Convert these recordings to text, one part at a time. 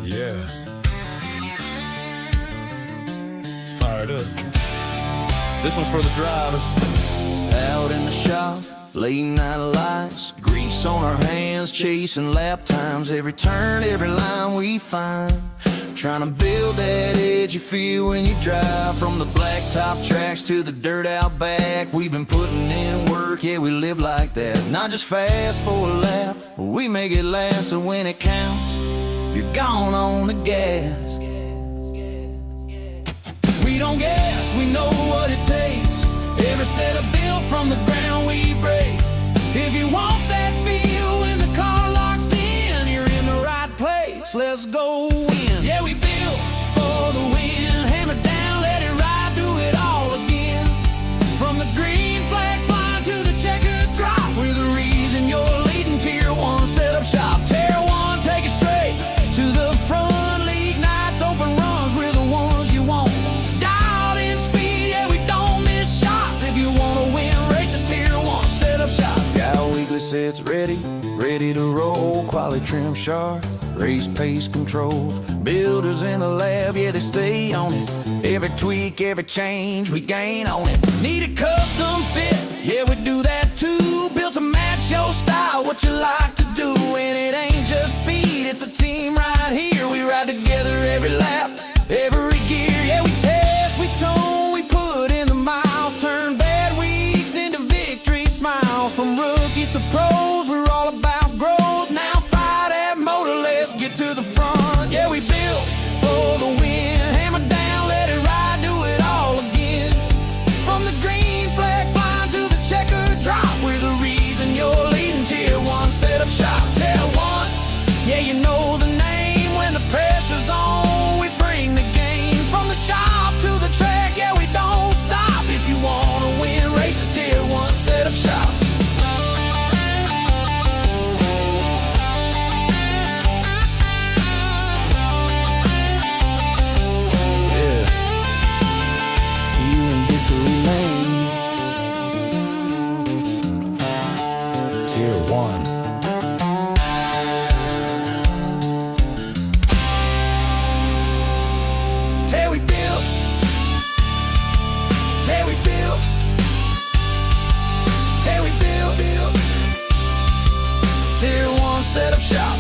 Yeah. Fired up. This one's for the drivers. Out in the shop, late night lights, grease on our hands, chasing lap times. Every turn, every line we find, trying to build that edge you feel when you drive. From the blacktop tracks to the dirt out back, we've been putting in work, yeah, we live like that. Not just fast for a lap, we make it last. So when it counts, you're gone on the gas. We don't guess, we know what it takes. Every set of build from the ground we break. If you want that feel when the car locks in, you're in the right place. Let's go in. Yeah, we built for the win. Hammer down, let it ride, do it all again. From the green flag flying to the checkered drop, we're the reason you're leading Tier 1 setup shop. Tier 1, take it straight to the front. League nights, open runs, we're the ones you want. Dialed in speed, yeah, we don't miss shots. If you want to win races, Tier 1 setup shop. Got weekly sets ready to roll. Quality trim sharp, race pace control. Builders in the lab, yeah, they stay on it. Every tweak, every change, we gain on it. Need a custom fit, yeah, we do that too. Built to match your style, what you like to do. And it ain't just speed, it's a team right here. We ride together every lap, every gear. Yeah, we test, we tone, we put in the miles. Turn bad weeks into victory smiles. From rookies to pros, we're all about growth. Now fire that motor, let's get to the front. Yeah, we built for the win. Hammer down, let it ride, do it all again. From the green flag flying to the checkered drop, we're the reason you're leading Tier 1 setup shop. Tier 1, yeah, you know the name. When the pressure's on, we bring the game. From the shop to the track, yeah, we don't stop. If you wanna win races, Tier 1 setup shop. Tier 1. Till we build, till we build, till we build. Tier 1 setup shop.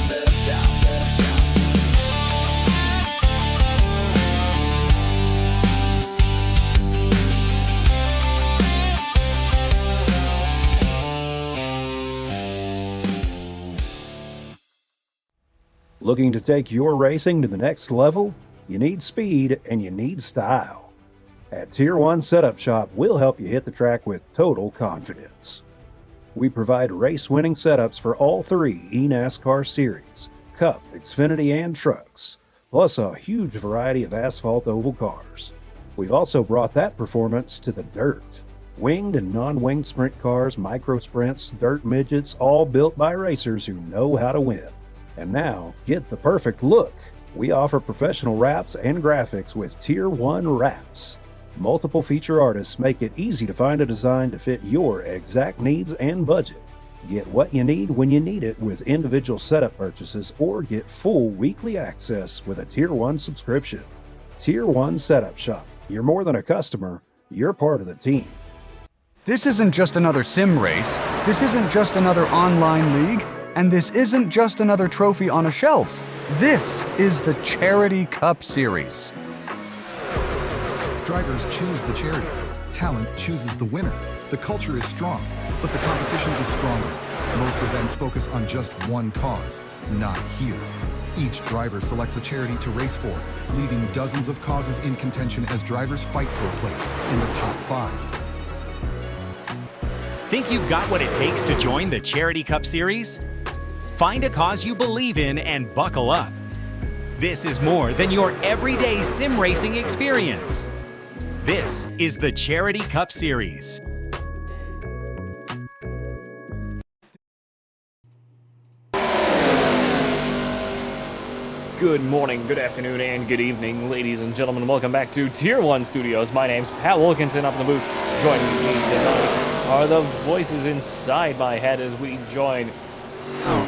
Looking to take your racing to the next level? You need speed and you need style. At Tier 1 Setup Shop, we'll help you hit the track with total confidence. We provide race-winning setups for all three eNASCAR series, Cup, Xfinity, and trucks, plus a huge variety of asphalt oval cars. We've also brought that performance to the dirt. Winged and non-winged sprint cars, micro sprints, dirt midgets, all built by racers who know how to win. And now, get the perfect look. We offer professional wraps and graphics with Tier 1 wraps. Multiple feature artists make it easy to find a design to fit your exact needs and budget. Get what you need when you need it with individual setup purchases, or get full weekly access with a Tier 1 subscription. Tier 1 Setup Shop. You're more than a customer, you're part of the team. This isn't just another sim race, this isn't just another online league, and this isn't just another trophy on a shelf. This is the Charity Cup Series. Drivers choose the charity. Talent chooses the winner. The culture is strong, but the competition is stronger. Most events focus on just one cause, not here. Each driver selects a charity to race for, leaving dozens of causes in contention as drivers fight for a place in the top 5. Think you've got what it takes to join the Charity Cup Series? Find a cause you believe in and buckle up. This is more than your everyday sim racing experience. This is the Charity Cup Series. Good morning, good afternoon, and good evening, ladies and gentlemen. Welcome back to Tier 1 Studios. My name's Pat Wilkinson up in the booth. Joining me tonight are the voices inside my head as we join, well,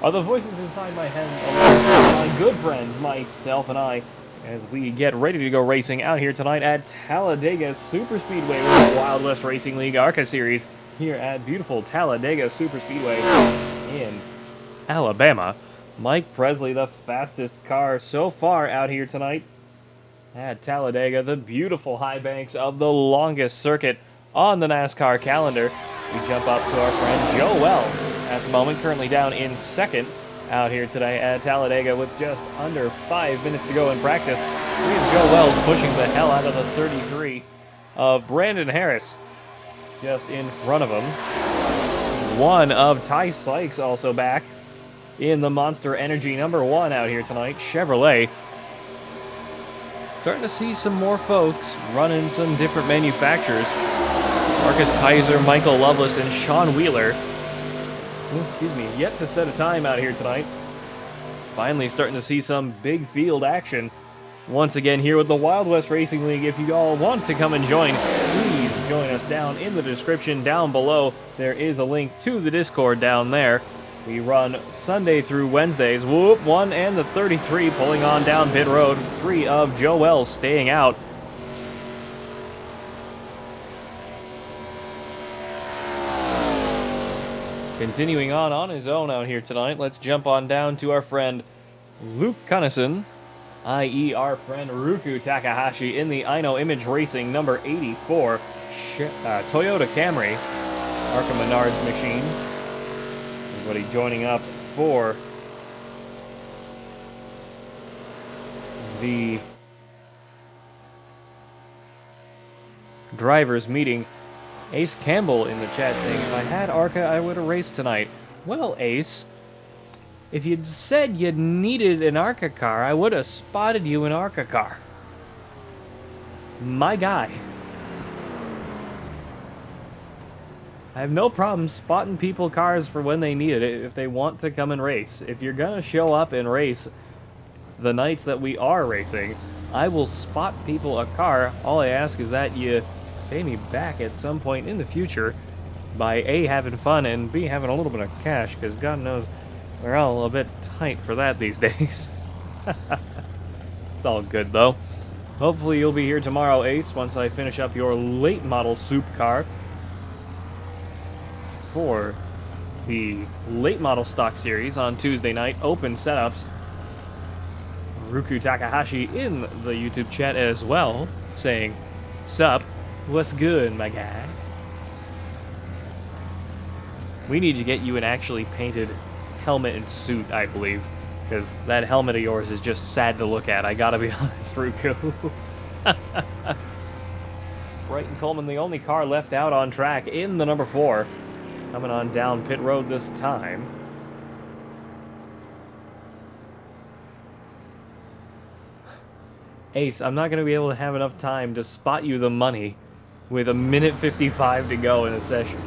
are the voices inside my head of my good friends, myself and I, as we get ready to go racing out here tonight at Talladega Super Speedway with the Wild West Racing League ARCA Series here at beautiful Talladega Super Speedway in Alabama. Mike Presley, the fastest car so far out here tonight at Talladega, the beautiful high banks of the longest circuit on the NASCAR calendar. We jump up to our friend Joe Wells at the moment, currently down in second out here today at Talladega with just under 5 minutes to go in practice. We have Joe Wells pushing the hell out of the 33 of Brandon Harris just in front of him. One of Ty Sykes also back in the Monster Energy #1 out here tonight, Chevrolet. Starting to see some more folks running some different manufacturers. Marcus Kaiser, Michael Loveless, and Sean Wheeler, yet to set a time out here tonight. Finally starting to see some big field action once again here with the Wild West Racing League. If you all want to come and join, please join us down in the description down below. There is a link to the Discord down there. We run Sunday through Wednesdays. Whoop, 1 and the 33 pulling on down pit road. 3 of Joe Wells staying out. Continuing on his own out here tonight, let's jump on down to our friend Luke Cunnison, i.e. our friend Ruku Takahashi in the Aino Image Racing #84 Toyota Camry, ARCA Menards machine. Everybody joining up for the drivers meeting. Ace Campbell in the chat saying, if I had ARCA, I would have raced tonight. Well, Ace, if you'd said you needed an ARCA car, I would have spotted you an ARCA car. My guy. I have no problem spotting people cars for when they need it, if they want to come and race. If you're going to show up and race the nights that we are racing, I will spot people a car. All I ask is that you pay me back at some point in the future by A, having fun, and B, having a little bit of cash, because God knows we're all a bit tight for that these days. It's all good, though. Hopefully you'll be here tomorrow, Ace, once I finish up your late model soup car for the late model stock series on Tuesday night, open setups. Ruku Takahashi in the YouTube chat as well, saying, "Sup? What's good, my guy?" We need to get you an actually painted helmet and suit, I believe, because that helmet of yours is just sad to look at. I gotta be honest, Ruku. Brighton Coleman, the only car left out on track in the #4, coming on down pit road this time. Ace, I'm not going to be able to have enough time to spot you the money with 1:55 to go in the session.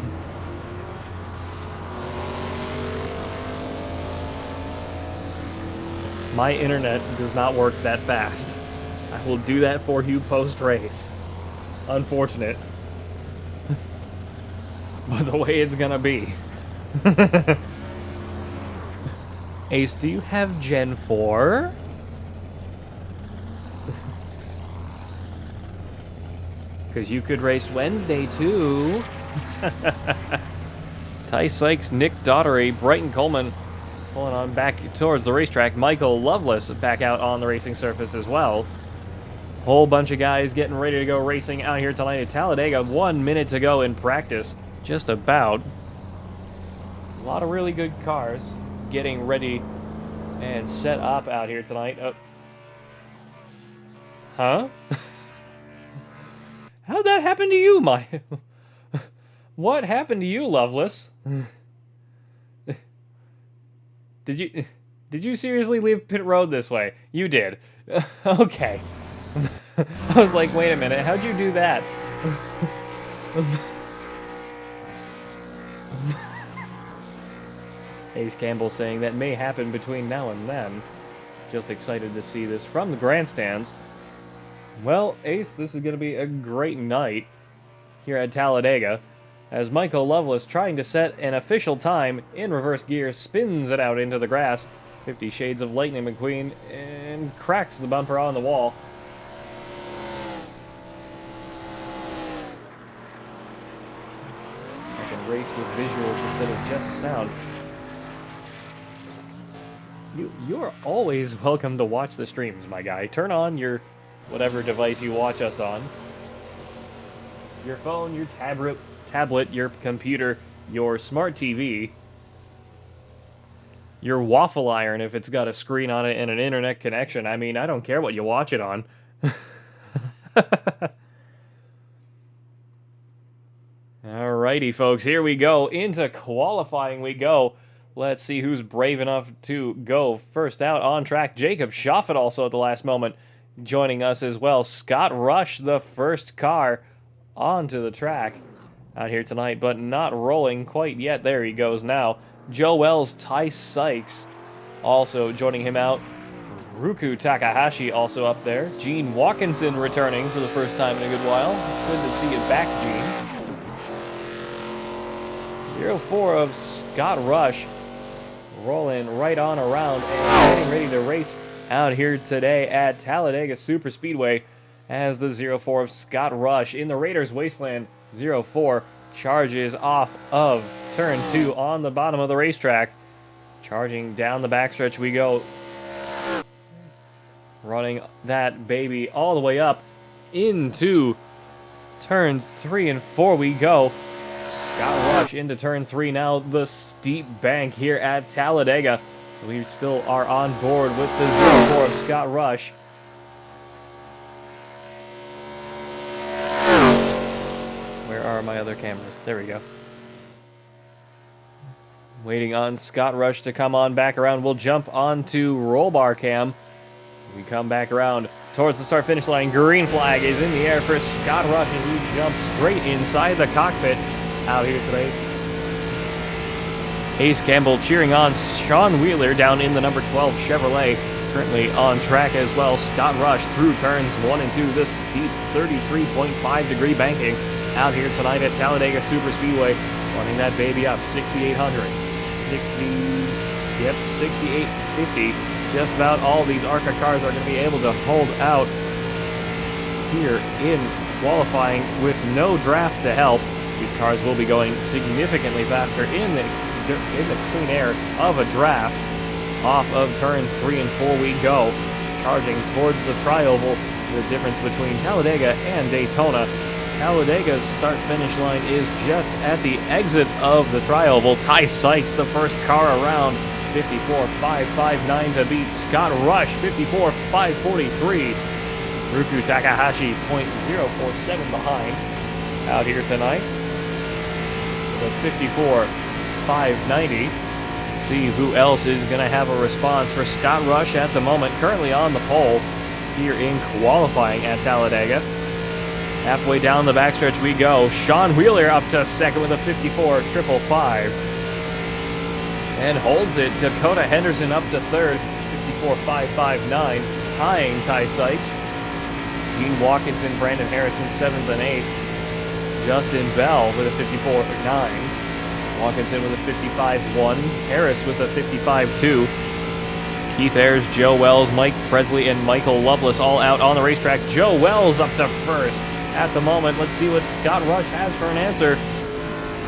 My internet does not work that fast. I will do that for you post-race. Unfortunate. But the way it's gonna be. Ace, do you have Gen 4? Because you could race Wednesday, too. Ty Sykes, Nick Daughtery, Brighton Coleman pulling on back towards the racetrack. Michael Loveless back out on the racing surface as well. Whole bunch of guys getting ready to go racing out here tonight at Talladega. 1 minute to go in practice. Just about. A lot of really good cars getting ready and set up out here tonight. Huh? How'd that happen to you, What happened to you, Loveless? Did you seriously leave pit road this way? You did. Okay. I was like, wait a minute, how'd you do that? Ace Campbell saying that may happen between now and then. Just excited to see this from the grandstands. Well, Ace, this is going to be a great night here at Talladega as Michael Lovelace, trying to set an official time in reverse gear, spins it out into the grass. 50 Shades of Lightning McQueen, and cracks the bumper on the wall. I can race with visuals instead of just sound. You're always welcome to watch the streams, my guy. Turn on your whatever device you watch us on. Your phone, your tablet, your computer, your smart TV, your waffle iron if it's got a screen on it and an internet connection. I mean, I don't care what you watch it on. Alrighty, folks, here we go. Into qualifying we go. Let's see who's brave enough to go first out on track. Jacob Schaffet also at the last moment joining us as well. Scott Rush, the first car onto the track out here tonight, but not rolling quite yet. There he goes now. Joe Wells, Ty Sykes also joining him out. Ruku Takahashi also up there. Gene Watkinson returning for the first time in a good while. Good to see you back, Gene. 04 of Scott Rush rolling right on around and getting ready to race out here today at Talladega Superspeedway as the 04 of Scott Rush in the Raiders Wasteland. 04 charges off of turn 2 on the bottom of the racetrack. Charging down the backstretch we go. Running that baby all the way up into turns 3 and 4 we go. Scott Rush into turn 3 now, the steep bank here at Talladega. We still are on board with the 04 of Scott Rush. Where are my other cameras? There we go. Waiting on Scott Rush to come on back around. We'll jump onto roll bar cam. We come back around towards the start-finish line. Green flag is in the air for Scott Rush as we jump straight inside the cockpit out here today. Ace Campbell cheering on Sean Wheeler down in the number 12 Chevrolet, currently on track as well. Scott Rush through turns 1 and 2, this steep 33.5 degree banking out here tonight at Talladega Superspeedway, running that baby up 6,800, 6,850. Just about all these ARCA cars are going to be able to hold out here in qualifying with no draft to help. These cars will be going significantly faster in the clean air of a draft. Off of turns 3 and 4 we go, charging towards the tri-oval. The difference between Talladega and Daytona. Talladega's start-finish line is just at the exit of the tri-oval. Ty Sykes, the first car around, 54.559 to beat Scott Rush, 54.543. Ruku Takahashi, 0.047 behind out here tonight. The 54.590. See who else is going to have a response for Scott Rush at the moment. Currently on the pole here in qualifying at Talladega. Halfway down the backstretch we go. Sean Wheeler up to second with a 54.555. And holds it. Dakota Henderson up to third, 54.559. Tying Ty Sykes. Gene Watkinson, Brandon Harrison, 7th and 8th. Justin Bell with a 54.9. Watkinson with a 55.1. Harris with a 55.2. Keith Ayers, Joe Wells, Mike Presley, and Michael Lovelace all out on the racetrack. Joe Wells up to first at the moment. Let's see what Scott Rush has for an answer.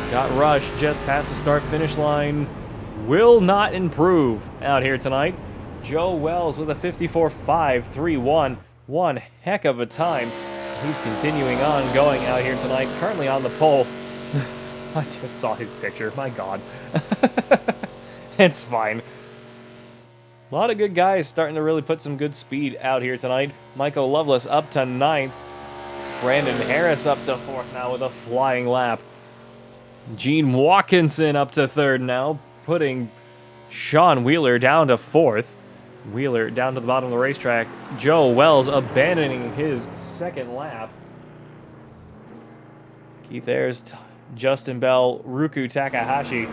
Scott Rush just past the start-finish line. Will not improve out here tonight. Joe Wells with a 54.531. One heck of a time. He's continuing on going out here tonight. Currently on the pole. I just saw his picture. My God. It's fine. A lot of good guys starting to really put some good speed out here tonight. Michael Lovelace up to 9th. Brandon Harris up to 4th now with a flying lap. Gene Watkinson up to 3rd now, putting Sean Wheeler down to 4th. Wheeler down to the bottom of the racetrack. Joe Wells abandoning his 2nd lap. Keith Ayers, Justin Bell, Ruku Takahashi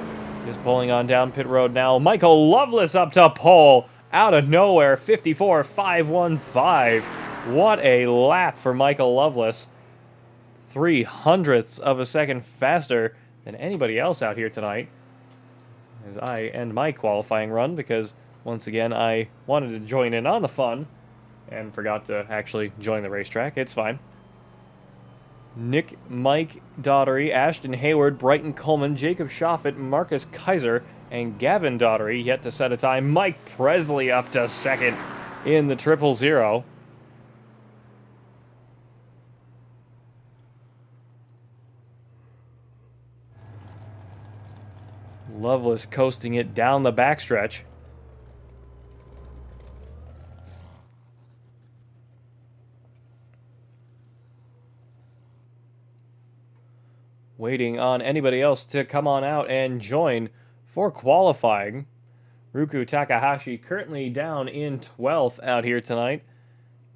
just pulling on down pit road now. Michael Lovelace up to pole out of nowhere, 54.515. What a lap for Michael Lovelace. 0.03 of a second faster than anybody else out here tonight as I end my qualifying run, because once again I wanted to join in on the fun and forgot to actually join the racetrack. It's fine. Nick, Mike Daugherty, Ashton Hayward, Brighton Coleman, Jacob Shoffett, Marcus Kaiser, and Gavin Daugherty yet to set a time. Mike Presley up to second in the 000. Loveless coasting it down the backstretch. Waiting on anybody else to come on out and join for qualifying. Ruku Takahashi currently down in 12th out here tonight.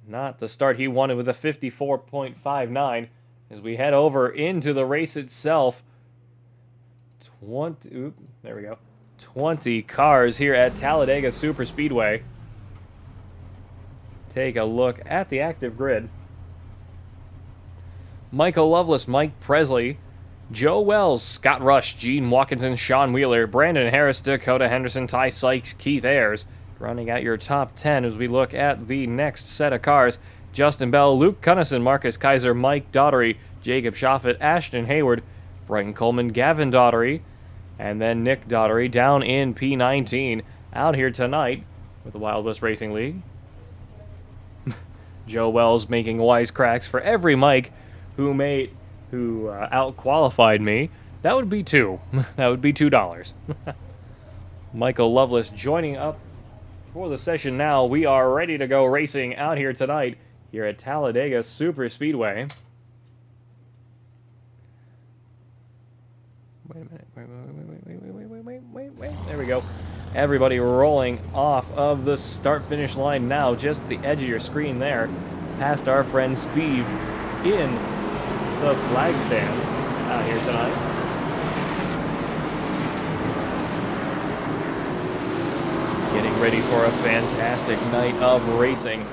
Not the start he wanted with a 54.59 as we head over into the race itself. 20 cars here at Talladega Superspeedway. Take a look at the active grid. Michael Loveless, Mike Presley, Joe Wells, Scott Rush, Gene Watkinson, Sean Wheeler, Brandon Harris, Dakota Henderson, Ty Sykes, Keith Ayers. Running out your top 10 as we look at the next set of cars. Justin Bell, Luke Cunnison, Marcus Kaiser, Mike Daugherty, Jacob Shoffett, Ashton Hayward, Brighton Coleman, Gavin Daugherty, and then Nick Daugherty down in P19. Out here tonight with the Wild West Racing League. Joe Wells making wisecracks for every Mike who out-qualified me. That would be $2. That would be $2. Michael Loveless joining up for the session now. We are ready to go racing out here tonight here at Talladega Superspeedway. Wait a minute. Wait. There we go. Everybody rolling off of the start-finish line now. Just the edge of your screen there. Past our friend Speeve in the flag stand out here tonight. Getting ready for a fantastic night of racing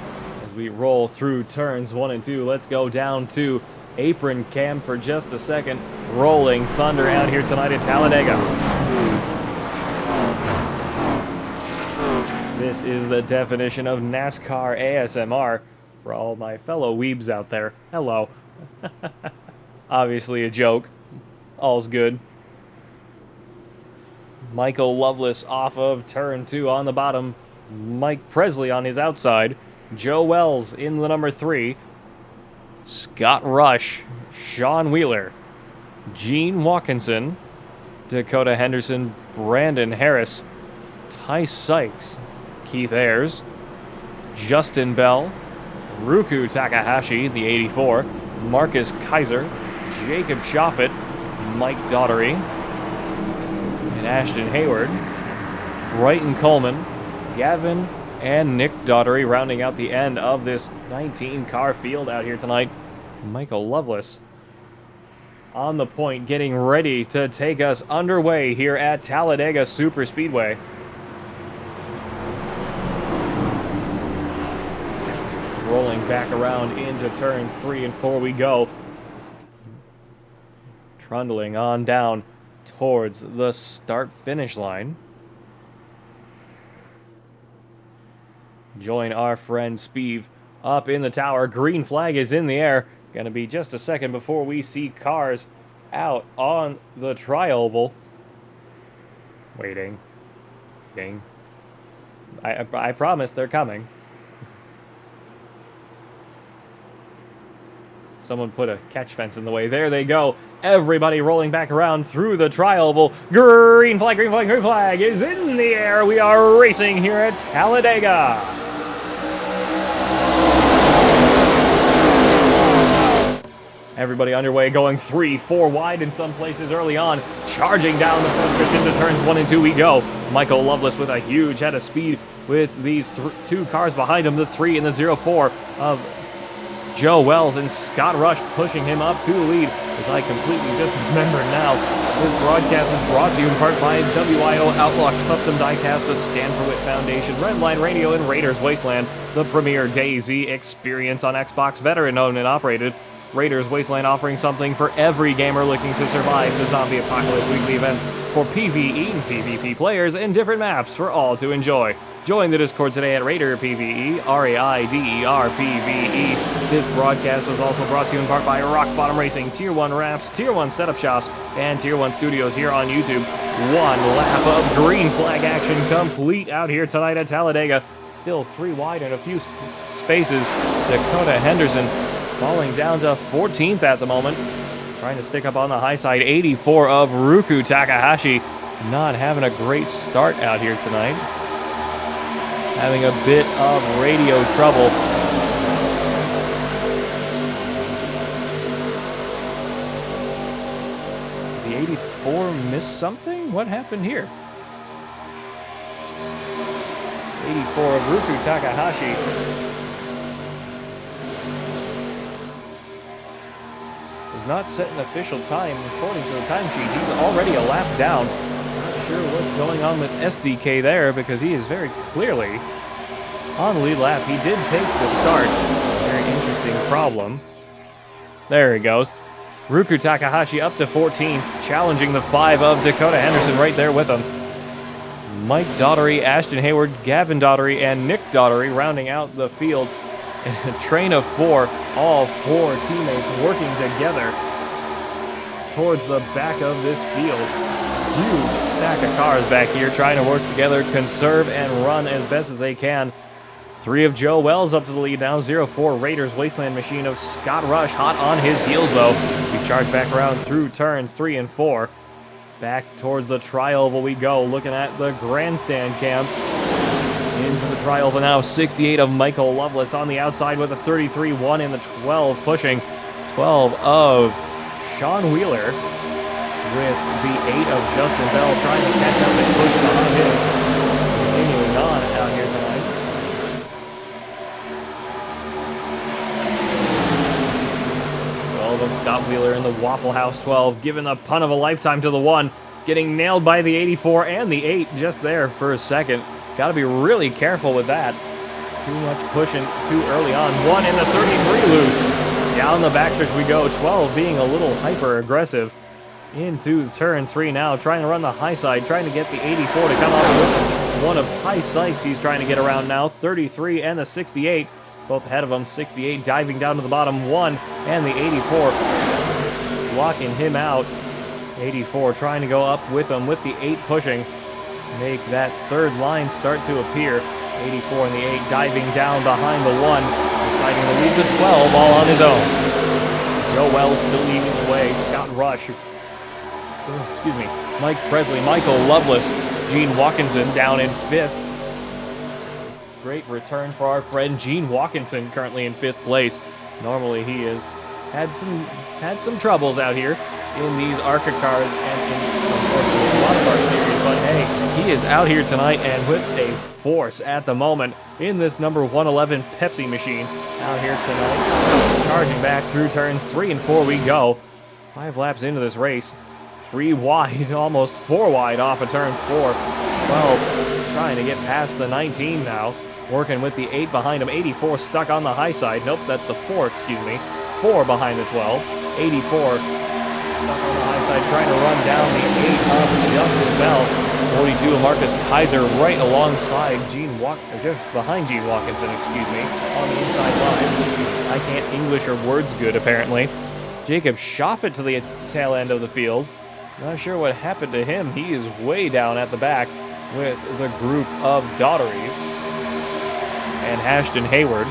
as we roll through turns 1 and 2. Let's go down to apron cam for just a second. Rolling thunder out here tonight at Talladega. This is the definition of NASCAR ASMR for all my fellow weebs out there. Hello. Obviously a joke. All's good. Michael Loveless off of turn 2 on the bottom. Mike Presley on his outside. Joe Wells in the number 3. Scott Rush. Sean Wheeler. Gene Watkinson. Dakota Henderson. Brandon Harris. Ty Sykes. Keith Ayers. Justin Bell. Ruku Takahashi, the 84. Marcus Kaiser. Jacob Shoffett. Mike Daugherty. And Ashton Hayward. Brighton Coleman. Gavin and Nick Daugherty rounding out the end of this 19-car field out here tonight. Michael Loveless on the point, getting ready to take us underway here at Talladega Superspeedway. Rolling back around into turns 3 and 4 we go. Trundling on down towards the start-finish line. Join our friend Speeve up in the tower. Green flag is in the air. Gonna be just a second before we see cars out on the tri-oval. Waiting. I promise they're coming. Someone put a catch fence in the way. There they go. Everybody rolling back around through the tri-oval. Green flag is in the air. We are racing here at Talladega. Everybody underway, going 3-4 wide in some places early on. Charging down the front stretch into turns 1 and 2 we go. Michael Loveless with a huge head of speed with these 2 cars behind him. The 3 and the 04 of Joe Wells and Scott Rush pushing him up to the lead. As I completely just remember now, this broadcast is brought to you in part by WIO Outlaw Custom Diecast, the Stand for Wit Foundation, Redline Radio, and Raiders Wasteland, the premier DayZ experience on Xbox, veteran owned and operated. Raiders Wasteland offering something for every gamer looking to survive the zombie apocalypse weekly events for PvE and PvP players and different maps for all to enjoy. Join the Discord today at Raider PvE, RAIDER PvE. This broadcast was also brought to you in part by Rock Bottom Racing, Tier 1 Wraps, Tier 1 Setup Shops, and Tier 1 Studios here on YouTube. One lap of green flag action complete out here tonight at Talladega. Still 3 wide and a few spaces. Dakota Henderson falling down to 14th at the moment. Trying to stick up on the high side. 84 of Ruku Takahashi. Not having a great start out here tonight. Having a bit of radio trouble. The 84 missed something? What happened here? 84 of Ruku Takahashi. Does not set an official time according to the timesheet. He's already a lap down. Not sure what's going on with SDK there because he is very clearly on the lead lap. He did take the start. Very interesting problem. There he goes. Ruku Takahashi up to 14, challenging the 5 of Dakota Henderson right there with him. Mike Daughtery, Ashton Hayward, Gavin Daughtery, and Nick Daughtery rounding out the field. A train of 4, all 4 teammates working together towards the back of this field. Huge stack of cars back here trying to work together, conserve, and run as best as they can. 3 of Joe Wells up to the lead now. 0-4 Raiders Wasteland machine of Scott Rush hot on his heels though. We charge back around through turns 3 and 4. Back towards the tri-oval we go, looking at the grandstand camp. Into the tri-oval now, 68 of Michael Loveless on the outside with a 33-1 in the 12 pushing. 12 of Sean Wheeler with the 8 of Justin Bell trying to catch up and push behind him. Continuing on out here tonight. 12 of Scott Wheeler in the Waffle House 12, giving the punt of a lifetime to the 1. Getting nailed by the 84 and the 8 just there for a second. Got to be really careful with that. Too much pushing too early on. 1 in the 33 loose. Down the backstretch we go. 12 being a little hyper aggressive. Into turn 3 now. Trying to run the high side. Trying to get the 84 to come off with one of Ty Sykes. He's trying to get around now. 33 and the 68. Both ahead of him. 68 diving down to the bottom. 1 and the 84. Blocking him out. 84 trying to go up with him with the 8 pushing. Make that third line start to appear. 84 and the 8 diving down behind the 1. Deciding to leave the 12 all on his own. Joe Wells still leading the way. Scott Rush. Excuse me. Mike Presley, Michael Loveless, Gene Watkinson down in 5th. Great return for our friend Gene Watkinson, currently in 5th place. Normally he has had some troubles out here in these ARCA cars and in, unfortunately, a lot of our series, but hey, he is out here tonight and with a force at the moment in this number 111 Pepsi machine out here tonight. Charging back through turns 3 and 4 we go. 5 laps into this race. 3 wide, almost 4 wide off of turn 4. 12 trying to get past the 19 now. Working with the 8 behind him. 84 stuck on the high side. Nope, that's the 4, excuse me. 4 behind the 12. 84 stuck on the high side, trying to run down the 8 of Justin Bell. 42 of Marcus Kaiser right alongside just behind Gene Watkinson, excuse me, on the inside line. I can't English or words good, apparently. Jacob Shoffett to the tail end of the field. Not sure what happened to him. He is way down at the back with the group of Daughteries and Ashton Hayward.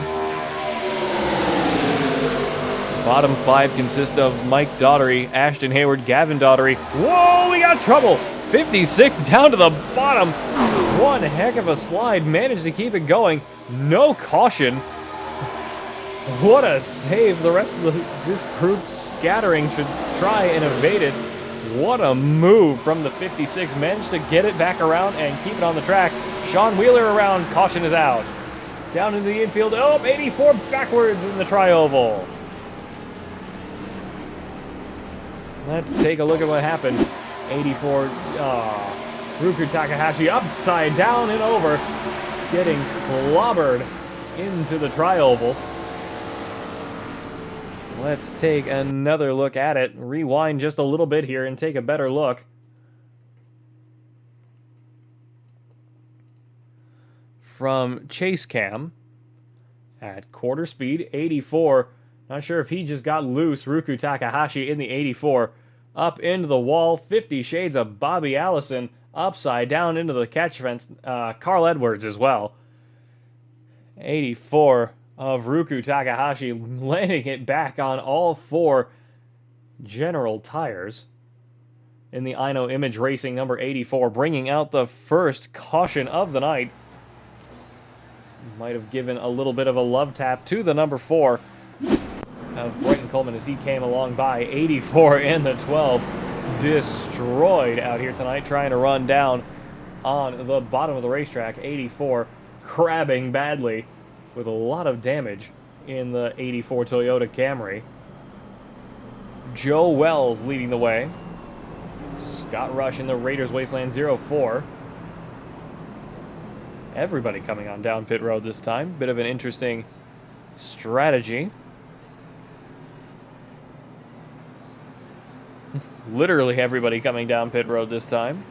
Bottom 5 consist of Mike Daughtery, Ashton Hayward, Gavin Daughtery. Whoa, we got trouble! 56 down to the bottom. One heck of a slide. Managed to keep it going. No caution. What a save. The rest of this group scattering should try and evade it. What a move from the 56. Managed to get it back around and keep it on the track. Sean Wheeler around. Caution is out. Down into the infield. Oh, 84 backwards in the tri-oval. Let's take a look at what happened. 84, Ruku Takahashi upside down and over, getting clobbered into the tri-oval. Let's take another look at it. Rewind just a little bit here and take a better look. From Chase Cam at quarter speed, 84. Not sure if he just got loose. Ruku Takahashi in the 84. Up into the wall, 50 Shades of Bobby Allison. Upside down into the catch fence. Carl Edwards as well. 84 of Ruku Takahashi, landing it back on all four General tires. In the Aino Image Racing number 84, bringing out the first caution of the night. Might have given a little bit of a love tap to the number 4 of Bryton Coleman as he came along by. 84 in the 12. Destroyed out here tonight, trying to run down on the bottom of the racetrack. 84 crabbing badly with a lot of damage in the 84 Toyota Camry. Joe Wells leading the way. Scott Rush in the Raiders Wasteland 04. Everybody coming on down pit road this time. Bit of an interesting strategy. Literally everybody coming down pit road this time.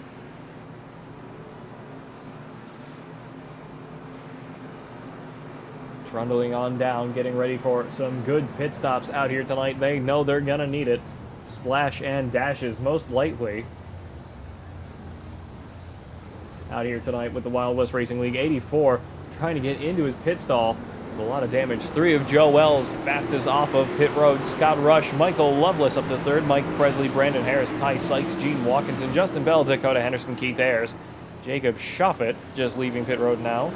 Trundling on down, getting ready for some good pit stops out here tonight. They know they're gonna need it. Splash and dashes most likely out here tonight with the Wild West Racing League. 84 trying to get into his pit stall with a lot of damage. 3 of Joe Wells, fastest off of pit road. Scott Rush, Michael Lovelace up to 3rd. Mike Presley, Brandon Harris, Ty Sykes, Gene Watkinson, Justin Bell, Dakota Henderson, Keith Ayers. Jacob Schuffett just leaving pit road now.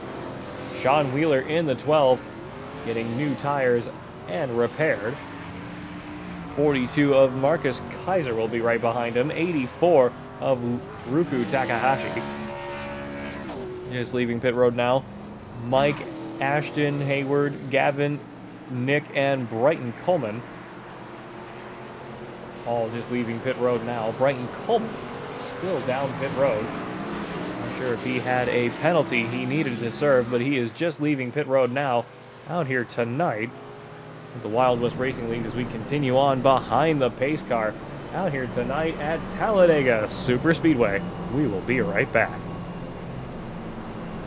Sean Wheeler in the 12, getting new tires and repaired. 42 of Marcus Kaiser will be right behind him. 84 of Ruku Takahashi. Just leaving pit road now. Mike, Ashton, Hayward, Gavin, Nick, and Bryton Coleman. All just leaving pit road now. Bryton Coleman still down pit road. Not sure if he had a penalty he needed to serve, but he is just leaving pit road now out here tonight with the Wild West Racing League as we continue on behind the pace car out here tonight at Talladega Super Speedway. We will be right back.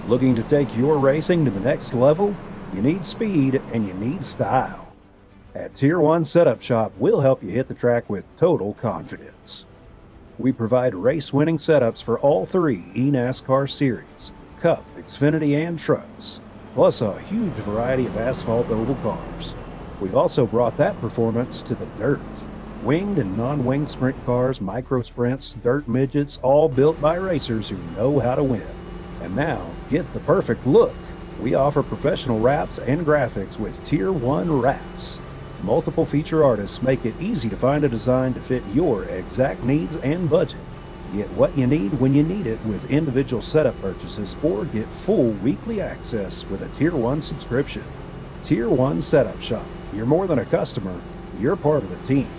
Looking to take your racing to the next level? You need speed and you need style. At Tier 1 Setup Shop, we'll help you hit the track with total confidence. We provide race-winning setups for all 3 eNASCAR series, Cup, Xfinity, and Trucks, plus a huge variety of asphalt oval cars. We've also brought that performance to the dirt. Winged and non-winged sprint cars, micro sprints, dirt midgets, all built by racers who know how to win. And now, get the perfect look. We offer professional wraps and graphics with Tier 1 wraps. Multiple feature artists make it easy to find a design to fit your exact needs and budget. Get what you need when you need it with individual setup purchases, or get full weekly access with a Tier 1 subscription. Tier 1 Setup Shop. You're more than a customer, you're part of the team.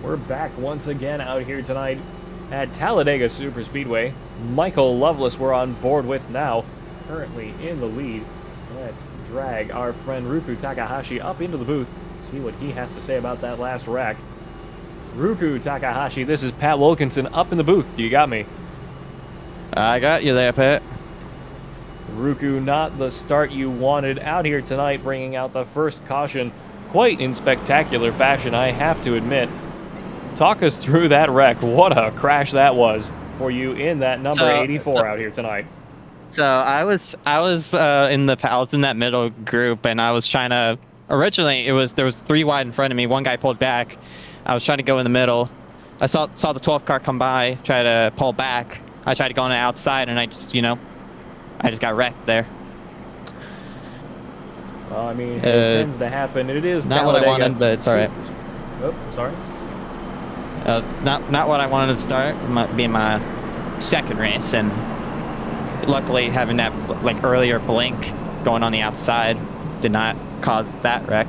We're back once again out here tonight at Talladega Super Speedway. Michael Lovelace we're on board with now, currently in the lead. Let's drag our friend Ruku Takahashi up into the booth, see what he has to say about that last wreck. Ruku Takahashi, this is Pat Wilkinson up in the booth. Do you got me? I got you there, Pat. Ruku, not the start you wanted out here tonight, bringing out the first caution quite in spectacular fashion, I have to admit. Talk us through that wreck. What a crash that was for you in that number 84 out here tonight. So I was in that middle group, and I was trying to. Originally, there was 3 wide in front of me. One guy pulled back. I was trying to go in the middle. I saw the 12 car come by, try to pull back. I tried to go on the outside, and I just got wrecked there. Well, I mean, it tends to happen. It is not what I wanted, but it's all right. Oh, sorry. It's not what I wanted to start. It might be my second race, and luckily having that earlier blink going on the outside did not cause that wreck.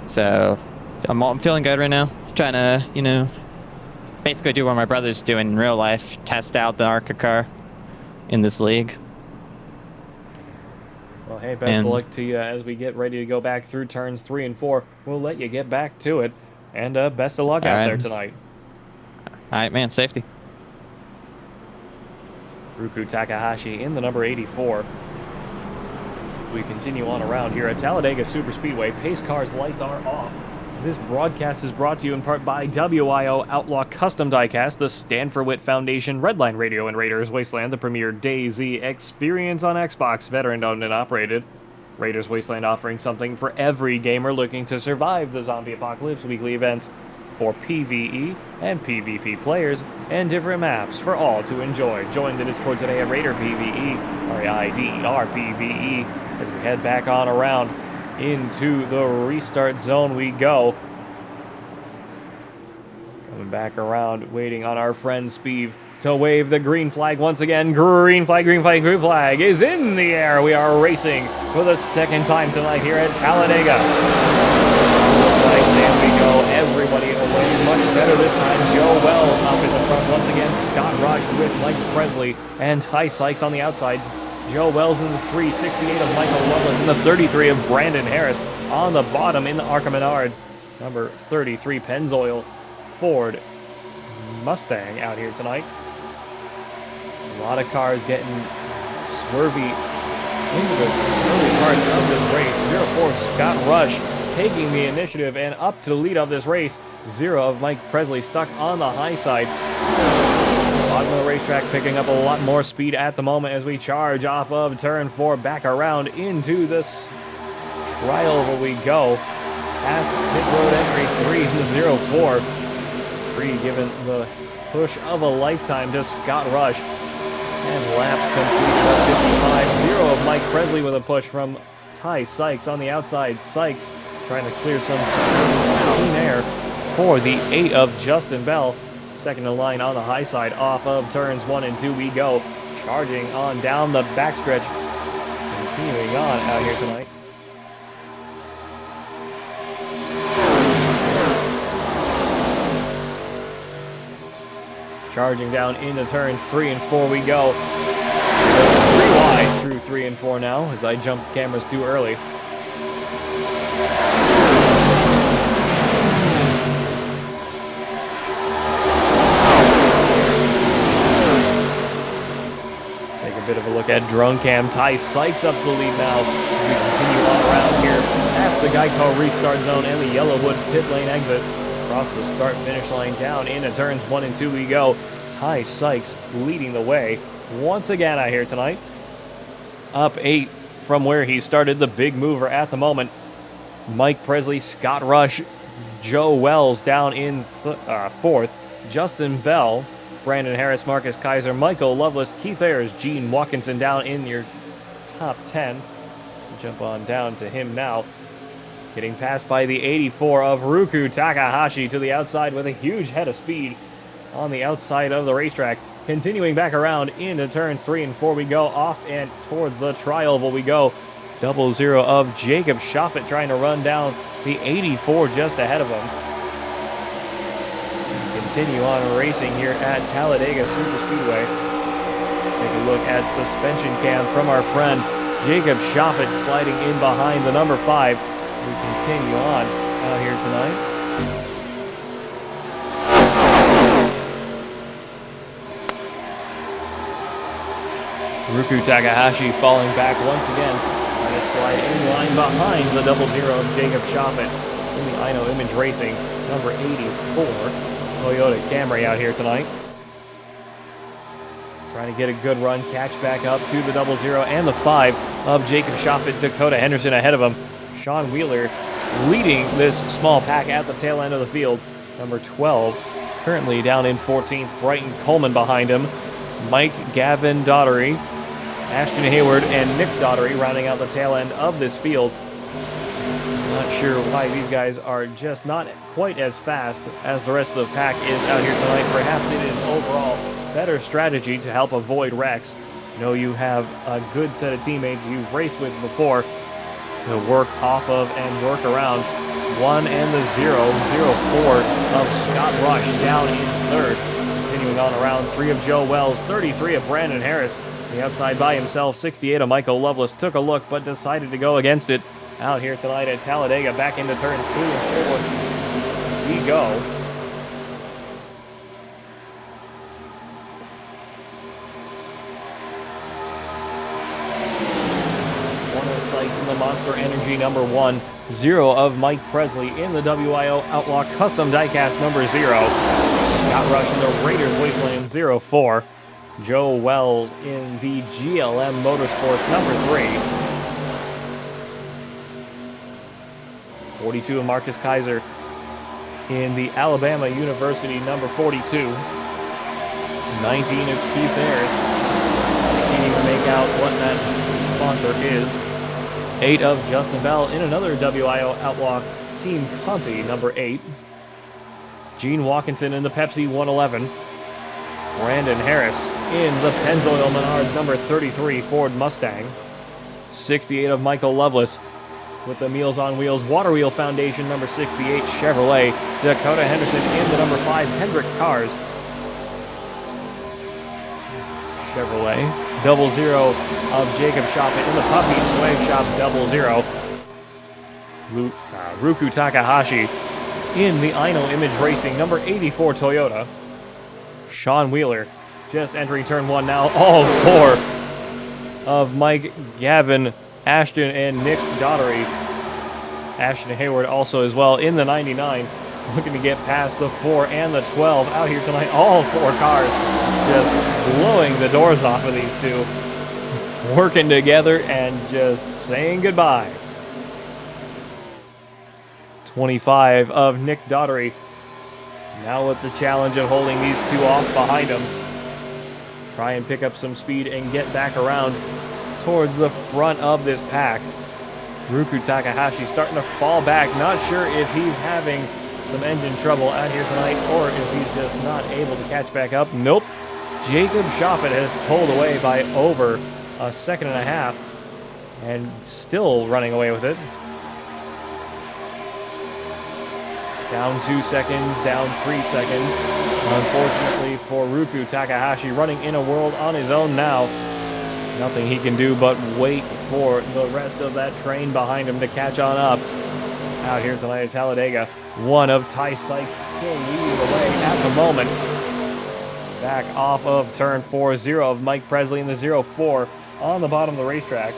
So I'm feeling good right now. Trying to basically do what my brother's doing in real life, test out the ARCA car in this league. Well, Well, hey, best of luck to you as we get ready to go back through turns 3 and 4. We'll let you get back to it. And best of luck out there tonight. All right, man. Safety. Ruku Takahashi in the number 84. We continue on around here at Talladega Superspeedway. Pace cars lights are off. This broadcast is brought to you in part by WIO Outlaw Custom Diecast, the Stand for Wit Foundation, Redline Radio, and Raiders Wasteland, the premier DayZ experience on Xbox, veteran owned and operated. Raiders Wasteland offering something for every gamer looking to survive the zombie apocalypse. Weekly events for PvE and PvP players, and different maps for all to enjoy. Join the Discord today at Raider PvE, RAIDER PvE, as we head back on around into the restart zone we go. Coming back around, waiting on our friend Speeve to wave the green flag once again. Green flag, green flag, green flag is in the air. We are racing for the second time tonight here at Talladega. And we go, everybody away much better this time. Joe Wells up in the front once again. Scott Rush with Mike Presley and Ty Sykes on the outside. Joe Wells in the 368 of Michael Loveless and the 33 of Brandon Harris on the bottom in the ARCA Menards. Number 33 Pennzoil Ford Mustang out here tonight. A lot of cars getting swervy into the early parts of this race. 04 Scott Rush taking the initiative and up to the lead of this race. 0 of Mike Presley stuck on the high side. Bottom of the racetrack picking up a lot more speed at the moment as we charge off of turn 4 back around into this trial where we go. Past pit road entry 3 to 04. 3 given the push of a lifetime to Scott Rush. And laps completed at 55. 0 of Mike Presley with a push from Ty Sykes on the outside. Sykes trying to clear some clean air for the 8 of Justin Bell. Second in line on the high side off of turns 1 and 2 we go. Charging on down the backstretch. Continuing on out here tonight. Charging down into turns 3 and 4 we go. 3 wide through 3 and 4 now as I jumped cameras too early. Take a bit of a look at drone cam. Ty Sykes up the lead now. We continue on around here past the Geico restart zone and the Yellowwood pit lane exit. Across the start-finish line down into turns 1 and 2 we go. Ty Sykes leading the way once again out here tonight. Up 8 from where he started, the big mover at the moment. Mike Presley, Scott Rush, Joe Wells down in 4th. Justin Bell, Brandon Harris, Marcus Kaiser, Michael Loveless, Keith Ayers, Gene Watkinson down in your top 10. Jump on down to him now. Getting passed by the 84 of Ruku Takahashi to the outside with a huge head of speed on the outside of the racetrack. Continuing back around into turns 3 and 4 we go. Off and towards the tri-oval we go. 00 of Jacob Shoffett trying to run down the 84 just ahead of him. Continue on racing here at Talladega Superspeedway. Take a look at suspension cam from our friend Jacob Shoffett sliding in behind the number 5. We continue on out here tonight. Ruku Takahashi falling back once again. Trying to slide in line behind the 00 of Jacob Shoffett in the I Know Image Racing number 84 Toyota Camry out here tonight. Trying to get a good run, catch back up to the 00 and the 5 of Jacob Shoffett. Dakota Henderson ahead of him. Sean Wheeler leading this small pack at the tail end of the field. Number 12, currently down in 14th. Brighton Coleman behind him. Mike Gavin Daughtery, Ashton Hayward, and Nick Daughtery rounding out the tail end of this field. Not sure why these guys are just not quite as fast as the rest of the pack is out here tonight. Perhaps it is overall better strategy to help avoid wrecks. You know you have a good set of teammates you've raced with before to work off of and work around. 1 and the 0, 04 of Scott Rush down in 3rd. Continuing on around 3 of Joe Wells, 33 of Brandon Harris, The outside by himself, 68 of Michael Loveless took a look but decided to go against it. Out here tonight at Talladega, back into turns 2 and 4. We go. One of the sights in the Monster Energy number 1. 0 of Mike Presley in the WIO Outlaw Custom Diecast number 0. Scott Rush in the Raiders Wasteland 04. Joe Wells in the GLM Motorsports number 3. 42 of Marcus Kaiser in the Alabama University number 42. 19 of Keith Ayers. I can't even make out what that sponsor is. 8 of Justin Bell in another WIO Outlaw Team Conti number 8. Gene Walkinson in the Pepsi 111. Brandon Harris in the Pennzoil Menards number 33 Ford Mustang. 68 of Michael Loveless with the Meals on Wheels Water Wheel Foundation number 68 Chevrolet. Dakota Henderson in the number 5 Hendrick Cars Chevrolet. 00 of Jacob Shopping in the Puppy Swag Shop 00. Ruku Takahashi in the Aino Image Racing number 84 Toyota. Sean Wheeler just entering turn 1 now. All 4 of Mike, Gavin, Ashton, and Nick Daughtery. Ashton Hayward also as well in the 99. Looking to get past the 4 and the 12 out here tonight. All 4 cars just blowing the doors off of these two. Working together and just saying goodbye. 25 of Nick Daughtery. Now with the challenge of holding these two off behind him. Try and pick up some speed and get back around towards the front of this pack. Ruku Takahashi starting to fall back. Not sure if he's having some engine trouble out here tonight or if he's just not able to catch back up. Nope. Jacob Shoppett has pulled away by over a second and a half and still running away with it. Down 2 seconds, down 3 seconds. Unfortunately for Ruku Takahashi, running in a world on his own now. Nothing he can do but wait for the rest of that train behind him to catch on up. Out here tonight at Talladega, one of Ty Sykes still leading the way at the moment. Back off of turn 4, 0 of Mike Presley in the 04 on the bottom of the racetrack.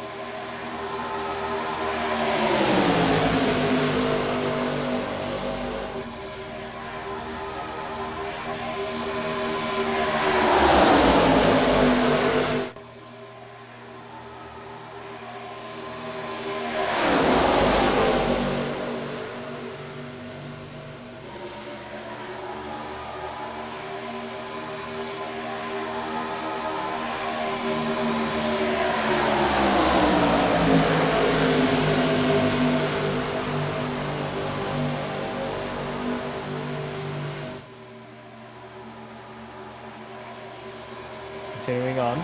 Continuing on.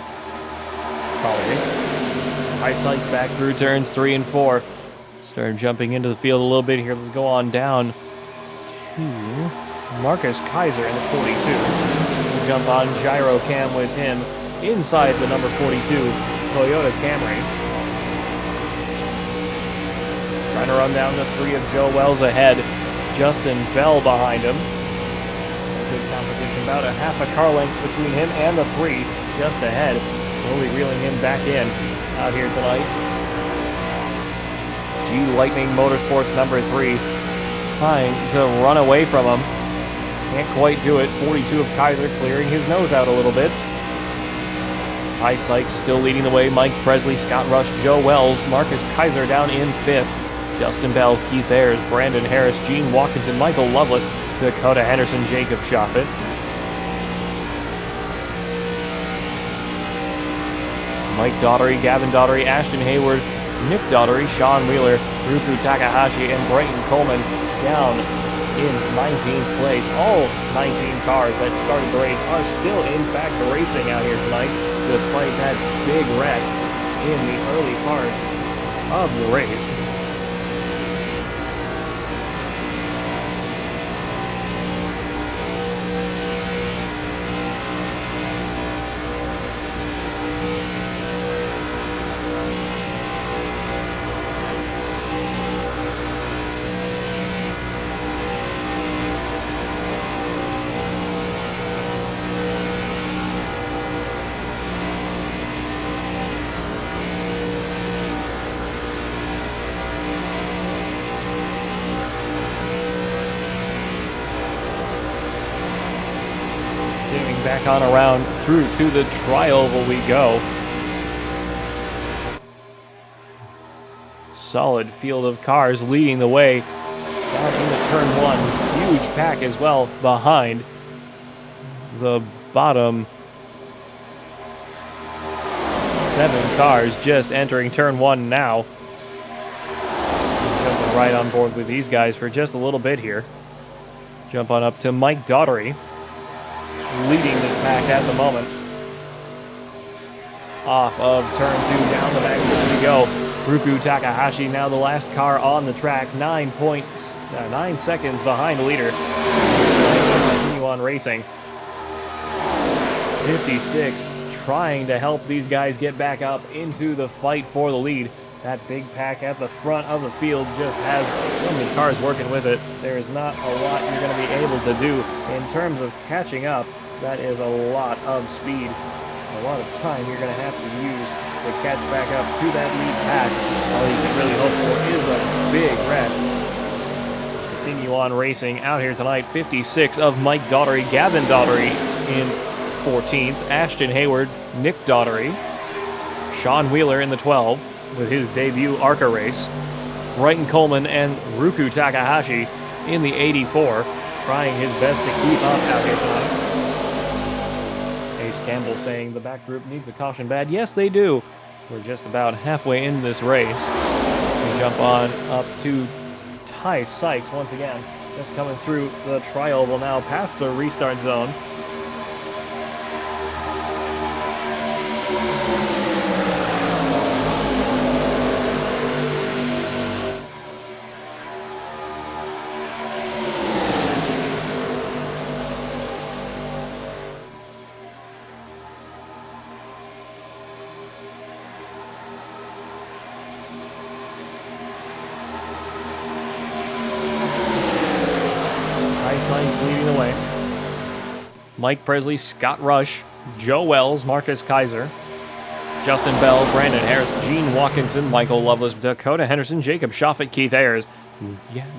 High Sykes back through turns 3 and 4. Start jumping into the field a little bit here. Let's go on down to Marcus Kaiser in the 42. We'll jump on gyro cam with him inside the number 42 Toyota Camry. Trying to run down the 3 of Joe Wells ahead. Justin Bell behind him. Good competition, about a half a car length between him and the 3 just ahead. Slowly reeling him back in out here tonight. G Lightning Motorsports number 3 trying to run away from him. Can't quite do it. 42 of Kaiser clearing his nose out a little bit. Ty Sykes still leading the way. Mike Presley, Scott Rush, Joe Wells, Marcus Kaiser down in 5th. Justin Bell, Keith Ayers, Brandon Harris, Gene Watkinson, Michael Loveless, Dakota Henderson, Jacob Shoffett. Mike Daughtery, Gavin Daughtery, Ashton Hayward, Nick Daughtery, Sean Wheeler, Ruku Takahashi, and Brayton Coleman down in 19th place. All 19 cars that started the race are still in fact racing out here tonight, despite that big wreck in the early parts of the race. back on around through to the tri-oval we go. Solid field of cars leading the way down into turn one. Huge pack as well behind the bottom 7 cars just entering turn one now. Jumping right on board with these guys for just a little bit here. Jump on up to Mike Daughtery, leading this pack at the moment. Off of turn two, down the back we go. Ruku Takahashi now the last car on the track, 9 seconds behind the leader. Continue on racing. 56 trying to help these guys get back up into the fight for the lead. That big pack at the front of the field just has so many cars working with it. There is not a lot you're going to be able to do in terms of catching up. That is a lot of speed, a lot of time you're going to have to use to catch back up to that lead pack. All you can really hope for is a big wreck. Continue on racing out here tonight. 56 of Mike Daughtery, Gavin Daughtery in 14th, Ashton Hayward, Nick Daughtery, Sean Wheeler in the 12 with his debut ARCA race, Brighton Coleman and Ruku Takahashi in the 84, trying his best to keep up out here tonight. Ace Campbell saying the back group needs a caution bad. Yes, they do. We're just about halfway in this race. We jump on up to Ty Sykes once again, just coming through the tri-oval now past the restart zone. Leading the way. Mike Presley, Scott Rush, Joe Wells, Marcus Kaiser, Justin Bell, Brandon Harris, Gene Watkinson, Michael Lovelace, Dakota Henderson, Jacob Shoffett, Keith Ayers,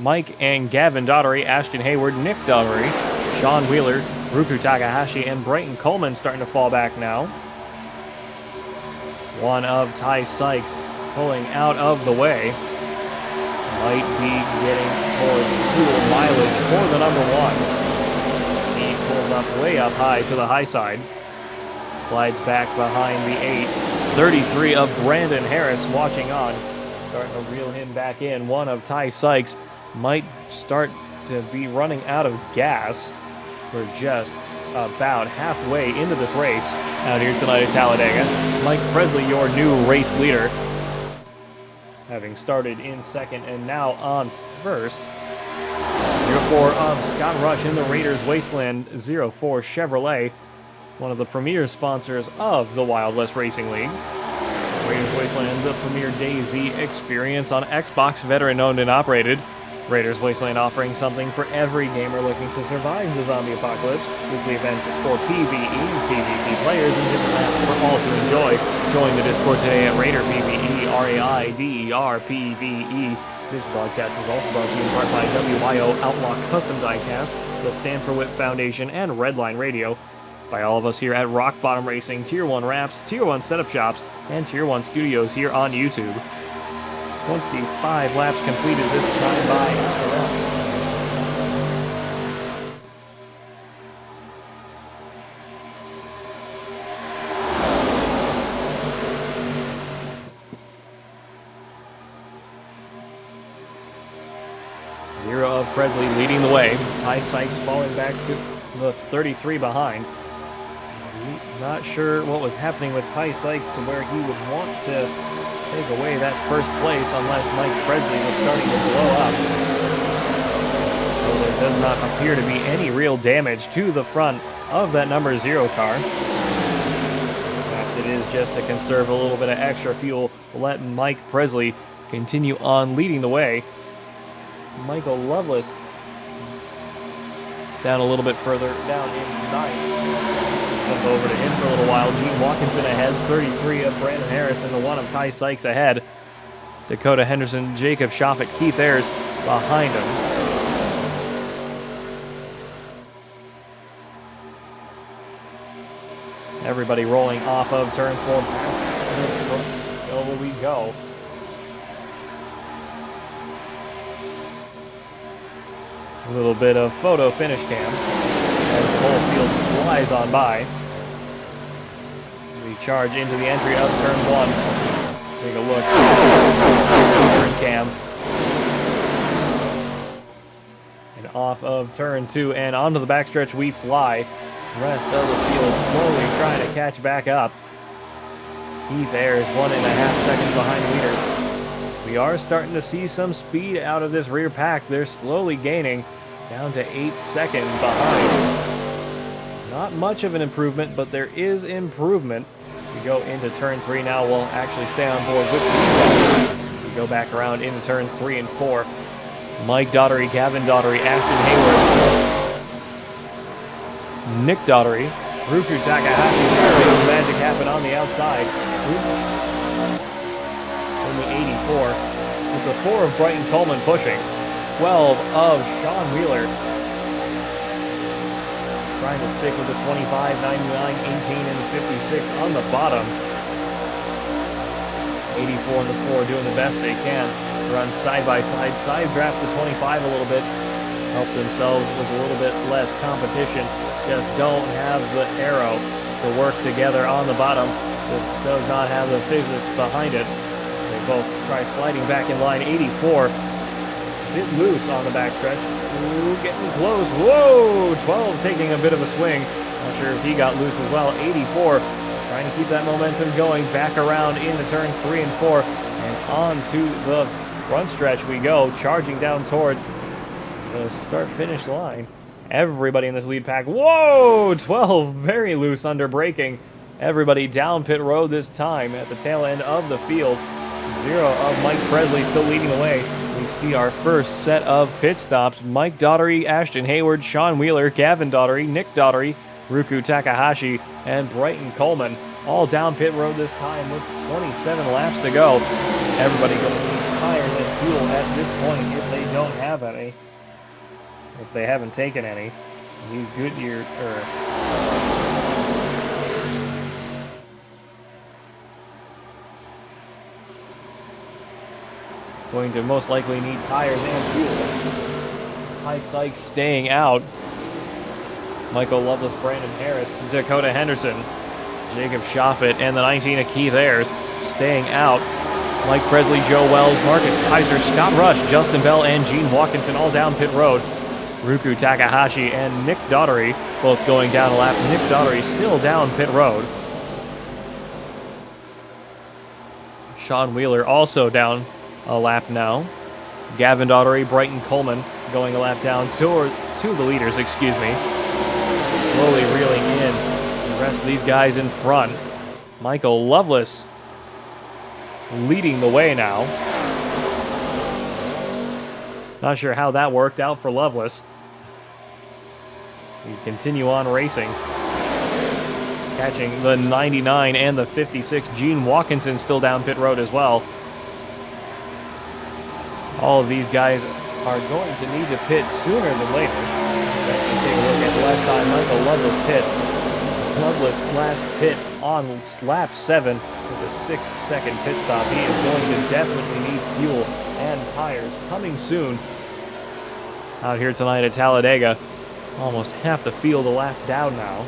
Mike and Gavin Daughtery, Ashton Hayward, Nick Daughtery, Sean Wheeler, Ruku Takahashi, and Brighton Coleman starting to fall back now. One of Ty Sykes pulling out of the way. Might be getting towards fuel mileage for the number one. He pulls up way up high to the high side. Slides back behind the 8. 33 of Brandon Harris watching on. Starting to reel him back in. One of Ty Sykes might start to be running out of gas. We're just about halfway into this race out here tonight at Talladega. Mike Presley, your new race leader, having started in second and now on first. 04 of Scott Rush in the Raiders Wasteland 04 Chevrolet, one of the premier sponsors of the Wild West Racing League. Raiders Wasteland, the premier DayZ experience on Xbox, veteran owned and operated. Raiders Wasteland offering something for every gamer looking to survive the zombie apocalypse. Weekly events for PvE and PvP players and different maps for all to enjoy. Join the Discord today at Raider PvE, RAIDER PvE. This broadcast is also brought to you in part by WYO Outlaw Custom Diecast, the Stand for Wit Foundation, and Redline Radio. By all of us here at Rock Bottom Racing, Tier 1 Wraps, Tier 1 Setup Shops, and Tier 1 Studios here on YouTube. 25 laps completed this time by SRL. Zero of Presley leading the way. Ty Sykes falling back to the 33 behind. Not sure what was happening with Ty Sykes to where he would want to take away that first place unless Mike Presley was starting to blow up. So there does not appear to be any real damage to the front of that number 0 car. In fact, it is just to conserve a little bit of extra fuel, let Mike Presley continue on leading the way. Michael Lovelace down a little bit further, down in 9th. Jump over to him for a little while. Gene Watkinson ahead, 33 of Brandon Harris, and the 1 of Ty Sykes ahead. Dakota Henderson, Jacob Shoffett, Keith Ayers behind him. Everybody rolling off of turn 4 past. Over we go. A little bit of photo finish cam as the whole field flies on by. We charge into the entry of turn 1. Take a look. Turn cam. And off of turn 2 and onto the backstretch we fly. Rest of the field slowly trying to catch back up. Heath Ayres 1.5 seconds behind leaders. We are starting to see some speed out of this rear pack. They're slowly gaining down to 8 seconds behind. Not much of an improvement, but there is improvement. We go into turn 3 now. We'll actually stay on board with these. We go back around into turns 3 and 4. Mike Daugherty, Gavin Daugherty, Ashton Hayward, Nick Daugherty, Ruku Takahashi, making the magic happen on the outside. Only 84. With the 4 of Brighton Coleman pushing. 12 of Sean Wheeler. Trying to stick with the 25, 99, 18, and 56 on the bottom. 84 and the 4 doing the best they can. Run side by side, side draft the 25 a little bit. Help themselves with a little bit less competition. Just don't have the arrow to work together on the bottom. Just does not have the physics behind it. They both try sliding back in line. 84, a bit loose on the backstretch. Ooh, getting close. Whoa, 12 taking a bit of a swing. Not sure if he got loose as well. 84 trying to keep that momentum going. Back around into turns 3 and 4 and on to the front stretch we go, charging down towards the start-finish line. Everybody in this lead pack. Whoa! 12 very loose under braking. Everybody down pit road this time at the tail end of the field. 0 of Mike Presley still leading the way. We see our first set of pit stops. Mike Daugherty, Ashton Hayward, Sean Wheeler, Gavin Daugherty, Nick Daugherty, Ruku Takahashi, and Brighton Coleman. All down pit road this time with 27 laps to go. Everybody going to need tires and fuel at this point if they don't have any. If they haven't taken any. These Goodyear, going to most likely need tires and fuel. Ty Sykes staying out. Michael Loveless, Brandon Harris, Dakota Henderson, Jacob Shoffett, and the 19 of Keith Ayres staying out. Mike Presley, Joe Wells, Marcus Kaiser, Scott Rush, Justin Bell, and Gene Watkinson all down pit road. Ruku Takahashi and Nick Daugherty both going down a lap. Nick Daugherty still down pit road. Sean Wheeler also down a lap now. Gavin Daugherty, Brighton Coleman going a lap down to the leaders, excuse me. Slowly reeling in the rest of these guys in front. Michael Loveless leading the way now. Not sure how that worked out for Loveless. We continue on racing. Catching the 99 and the 56. Gene Watkinson still down pit road as well. All of these guys are going to need to pit sooner than later. Let's take a look at the last time Michael Loveless pit. Loveless last pit on lap 7 with a 6-second pit stop. He is going to definitely need fuel and tires coming soon. Out here tonight at Talladega. Almost half the field a lap down now.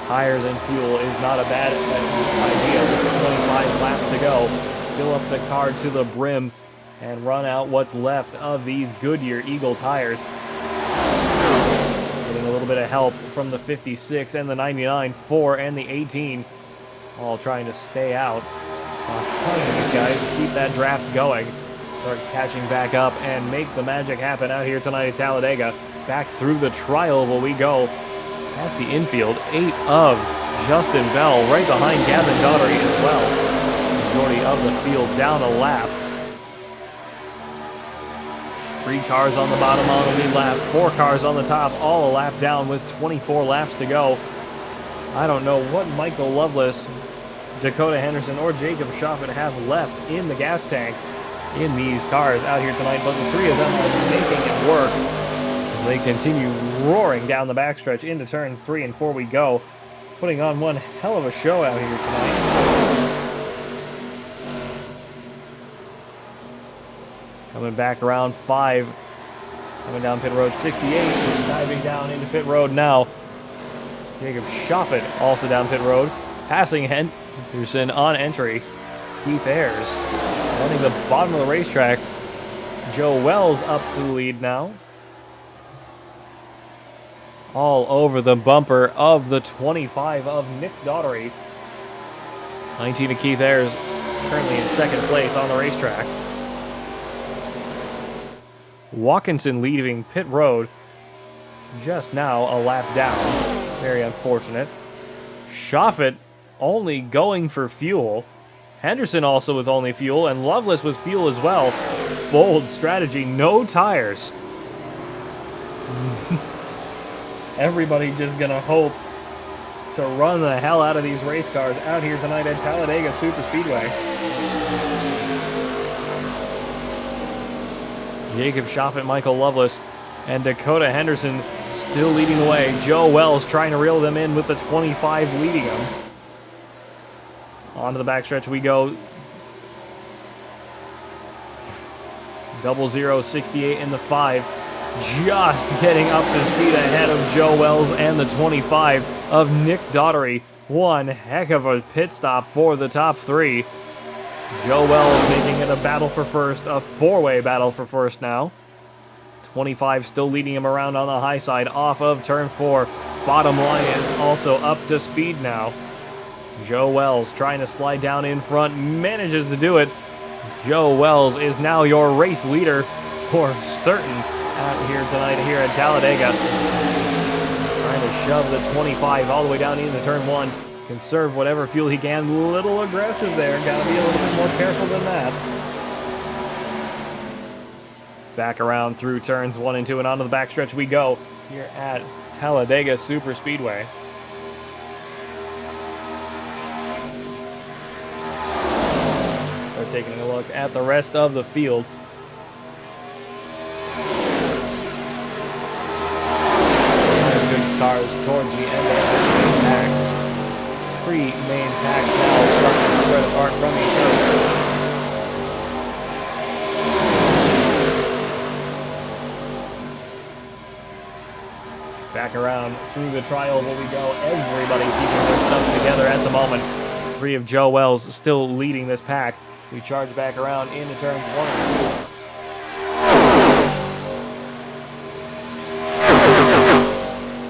Tires and fuel is not a bad idea with 25 laps to go. Fill up the car to the brim and run out what's left of these Goodyear Eagle tires. Getting a little bit of help from the 56 and the 99, 4 and the 18. All trying to stay out. Telling these guys to keep that draft going. Start catching back up and make the magic happen out here tonight at Talladega. Back through the trial will we go. Past the infield, 8 of Justin Bell right behind Gavin Daugherty as well. Majority of the field down a lap. 3 cars on the bottom on the lead lap, 4 cars on the top, all a lap down with 24 laps to go. I don't know what Michael Loveless, Dakota Henderson, or Jacob Shoffett have left in the gas tank in these cars out here tonight, but the 3 of them are making it work. They continue roaring down the backstretch into turns 3 and 4 we go, putting on one hell of a show out here tonight. Coming back around 5, coming down pit road 68, diving down into pit road now. Jacob Shoppett also down pit road, passing Henderson on entry. Keith Ayers running the bottom of the racetrack. Joe Wells up to the lead now. All over the bumper of the 25 of Nick Daughtery. 19 of Keith Ayers currently in second place on the racetrack. Watkinson leaving pit road just now a lap down. Very unfortunate. Shoffett only going for fuel. Henderson also with only fuel, and Loveless with fuel as well. Bold strategy, no tires. Everybody just gonna hope to run the hell out of these race cars out here tonight at Talladega Super Speedway. Jacob Shoffett, Michael Loveless, and Dakota Henderson still leading the way. Joe Wells trying to reel them in with the 25 leading them. Onto the backstretch we go. 0068 in the 5. Just getting up to speed ahead of Joe Wells and the 25 of Nick Daughtery. One heck of a pit stop for the top 3. Joe Wells making it a battle for first, a 4-way battle for first now. 25 still leading him around on the high side off of turn 4. Bottom line is also up to speed now. Joe Wells trying to slide down in front, manages to do it. Joe Wells is now your race leader for certain out here tonight here at Talladega. Trying to shove the 25 all the way down into turn 1. Conserve whatever fuel he can. A little aggressive there. Got to be a little bit more careful than that. Back around through turns 1 and 2 and onto the backstretch we go here at Talladega Super Speedway. We're taking a look at the rest of the field. Good cars towards the end of the main pack. 3 main packs now starting to spread apart from each other. Back around through the tri-oval we go. Everybody keeping their stuff together at the moment. 3 of Joe Wells still leading this pack. We charge back around into turns 1 and 2.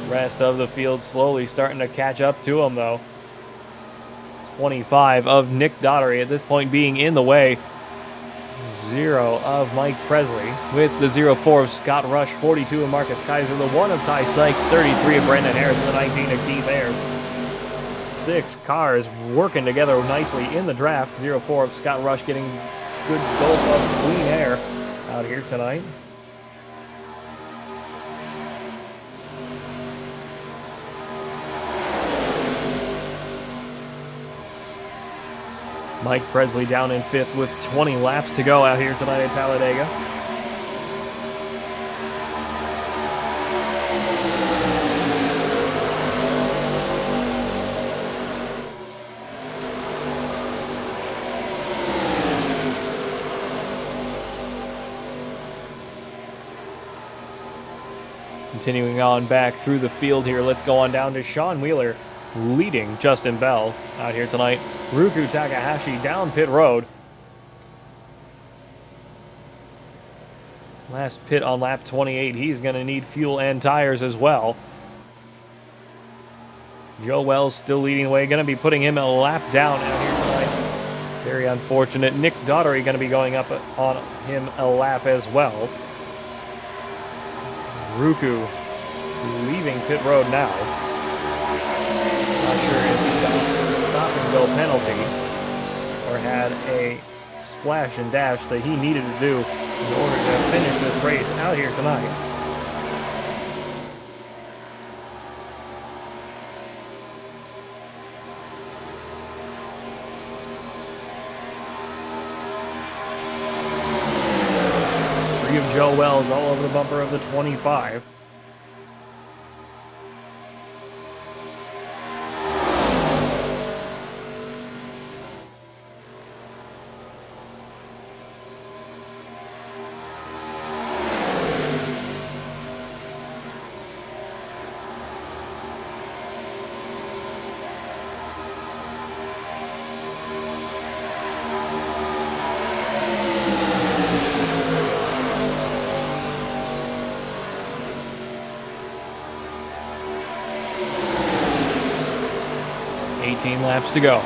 Rest of the field slowly starting to catch up to him, though. 25 of Nick Daughtery at this point being in the way. 0 of Mike Presley with the 04 of Scott Rush, 42 of Marcus Kaiser, the 1 of Ty Sykes, 33 of Brendan Harris, and the 19 of Keith Ayers. 6 cars working together nicely in the draft. 04 of Scott Rush getting good gulp of clean air out here tonight. Mike Presley down in 5th with 20 laps to go out here tonight at Talladega. Continuing on back through the field here, let's go on down to Sean Wheeler leading Justin Bell out here tonight. Ruku Takahashi down pit road. Last pit on lap 28. He's going to need fuel and tires as well. Joe Wells still leading the way. Going to be putting him a lap down out here tonight. Very unfortunate. Nick Daughtery going to be going up on him a lap as well. Ruku leaving pit road now. Not sure if he got a stop and go penalty or had a splash and dash that he needed to do in order to finish this race out here tonight. Three of Joe Wells all over the bumper of the 25. 18 laps to go.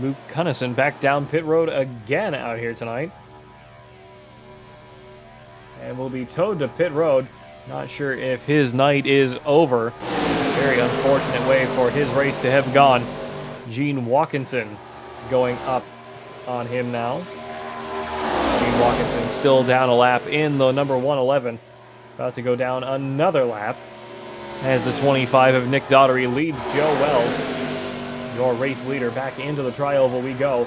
Luke Cunnison back down pit road again out here tonight. And will be towed to pit road. Not sure if his night is over. Very unfortunate way for his race to have gone. Gene Walkinson going up on him now. Gene Walkinson still down a lap in the number 111. About to go down another lap as the 25 of Nick Daughtery leads Joe Wells. Your race leader back into the tri-oval we go.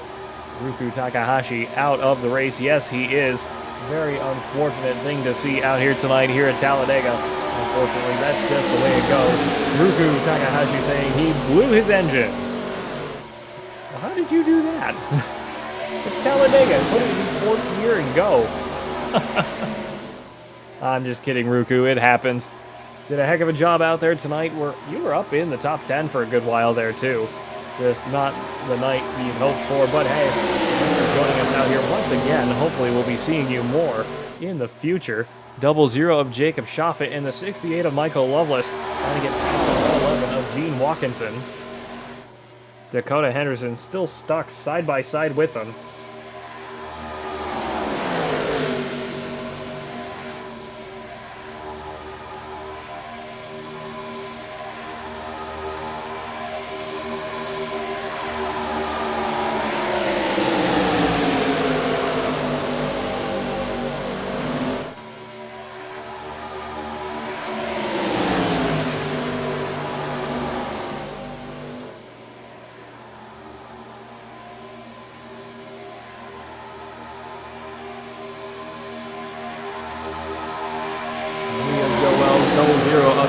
Ruku Takahashi out of the race. Yes, he is. Very unfortunate thing to see out here tonight here at Talladega. Unfortunately, that's just the way it goes. Ruku Takahashi saying he blew his engine. Well, how did you do that? It's Talladega. Put it in fourth gear and go. I'm just kidding, Ruku. It happens. Did a heck of a job out there tonight. You were up in the top 10 for a good while there, too. Just not the night you'd hoped for, but hey, thanks for joining us out here once again. Hopefully we'll be seeing you more in the future. 00 of Jacob Schaffet and the 68 of Michael Loveless. Trying to get past the 11 of Gene Walkinson. Dakota Henderson still stuck side by side with them.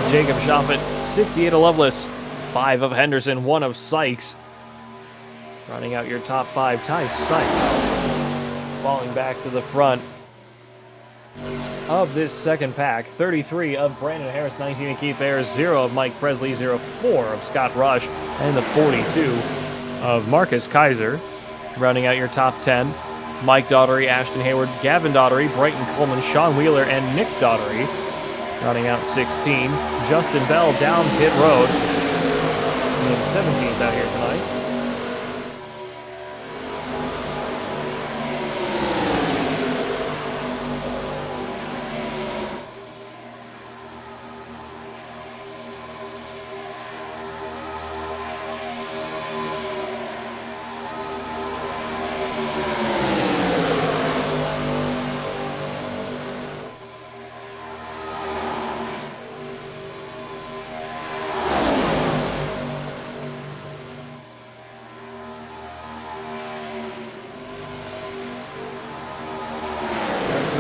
Jacob Schaffet, 68 of Loveless, 5 of Henderson, 1 of Sykes. Running out your top 5, Ty Sykes. Falling back to the front of this second pack. 33 of Brandon Harris, 19 of Keith Ayers, 0 of Mike Presley, 04 of Scott Rush, and the 42 of Marcus Kaiser. Rounding out your top 10, Mike Daughtery, Ashton Hayward, Gavin Daughtery, Brighton Coleman, Sean Wheeler, and Nick Daughtery. Rounding out 16, Justin Bell down pit road. And 17th out here tonight.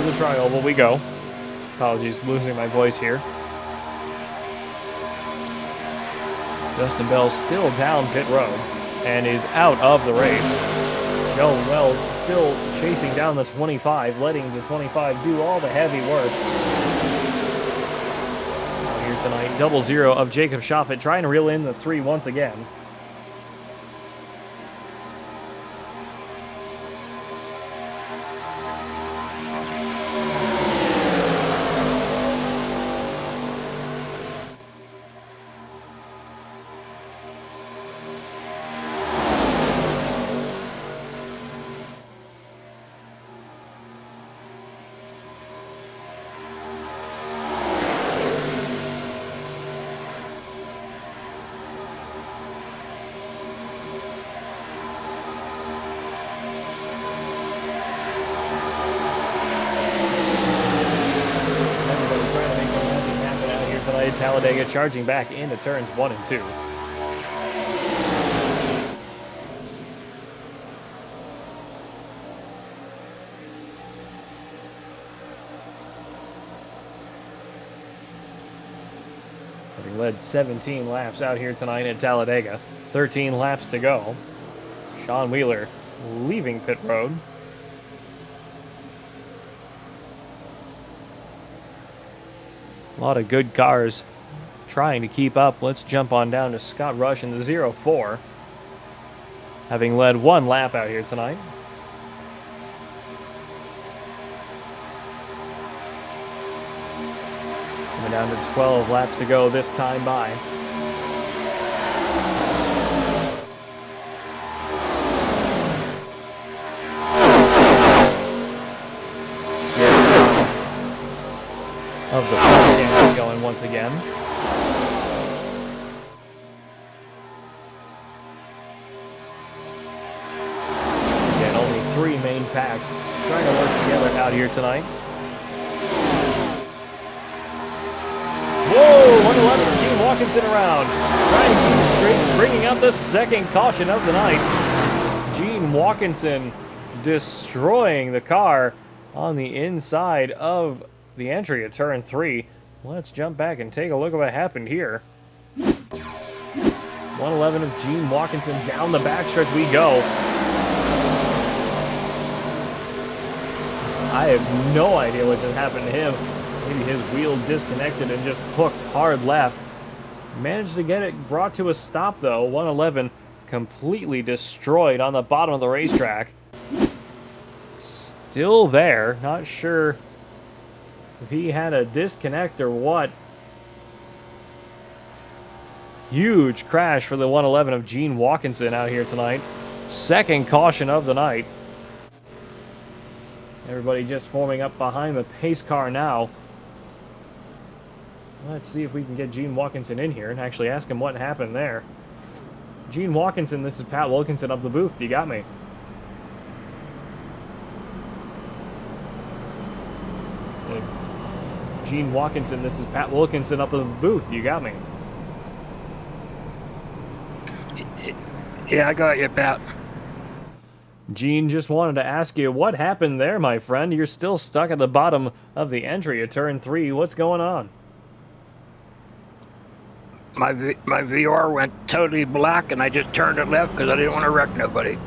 The tri-oval we go. Apologies, losing my voice here. Justin Bell still down pit road and is out of the race. Joe Wells still chasing down the 25, letting the 25 do all the heavy work. Out here tonight, 00 of Jacob Schaffet trying to reel in the 3 once again. Talladega charging back into turns 1 and 2. Having led 17 laps out here tonight at Talladega, 13 laps to go. Sean Wheeler leaving pit road. A lot of good cars trying to keep up. Let's jump on down to Scott Rush in the 04. Having led 1 lap out here tonight. Coming down to 12 laps to go this time by. of the propaganda going once again. Again, only 3 main packs trying to work together out here tonight. Whoa, 111 Gene Watkinson around. Trying to keep it straight, bringing out the second caution of the night. Gene Watkinson destroying the car on the inside of the entry at turn 3. Let's jump back and take a look at what happened here. 111 of Gene Watkinson down the backstretch we go. I have no idea what just happened to him. Maybe his wheel disconnected and just hooked hard left. Managed to get it brought to a stop though. 111 completely destroyed on the bottom of the racetrack. Still there. Not sure if he had a disconnect or what. Huge crash for the 111 of Gene Watkinson out here tonight. Second caution of the night. Everybody just forming up behind the pace car now. Let's see if we can get Gene Watkinson in here and actually ask him what happened there. Gene Watkinson, this is Pat Wilkinson up the booth. You got me. Gene Watkinson, this is Pat Wilkinson up the booth. You got me. Yeah, I got you, Pat. Gene, just wanted to ask you what happened there, my friend. You're still stuck at the bottom of the entry at turn 3. What's going on? My VR went totally black, and I just turned it left because I didn't want to wreck nobody.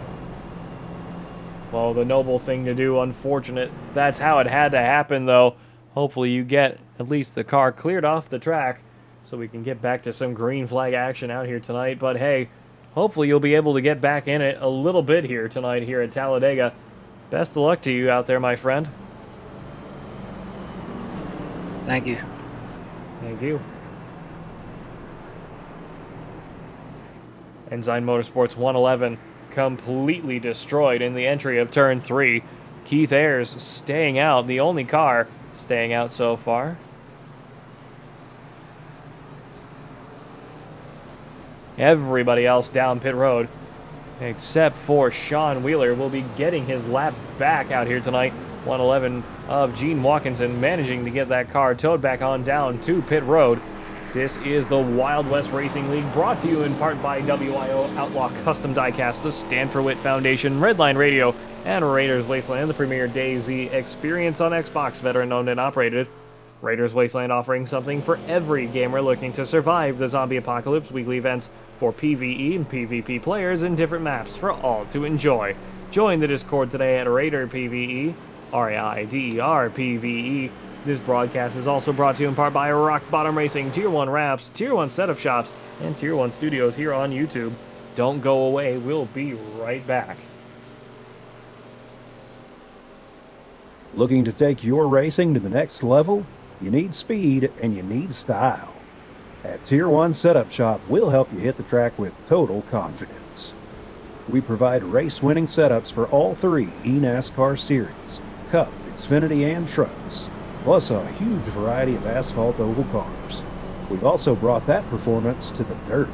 Well, the noble thing to do, unfortunate. That's how it had to happen, though. Hopefully you get at least the car cleared off the track so we can get back to some green flag action out here tonight. But hey, hopefully you'll be able to get back in it a little bit here tonight here at Talladega. Best of luck to you out there, my friend. Thank you. Thank you. Ensign Motorsports 111 completely destroyed in the entry of turn 3. Keith Ayers staying out, the only car staying out so far. Everybody else down pit road, except for Sean Wheeler, will be getting his lap back out here tonight. 111 of Gene Watkinson managing to get that car towed back on down to pit road. This is the Wild West Racing League, brought to you in part by WIO Outlaw Custom Diecast, the Stanford Witt Foundation, Redline Radio, and Raiders Wasteland, the premier DayZ experience on Xbox, veteran-owned and operated. Raiders Wasteland offering something for every gamer looking to survive the zombie apocalypse. Weekly events for PvE and PvP players and different maps for all to enjoy. Join the Discord today at Raider PvE, RAIDER PvE. This broadcast is also brought to you in part by Rock Bottom Racing, Tier 1 Wraps, Tier 1 Setup Shops, and Tier 1 Studios here on YouTube. Don't go away, we'll be right back. Looking to take your racing to the next level? You need speed and you need style. At Tier 1 Setup Shop, we'll help you hit the track with total confidence. We provide race-winning setups for all 3 eNASCAR series, Cup, Xfinity, and Trucks, plus a huge variety of asphalt oval cars. We've also brought that performance to the dirt.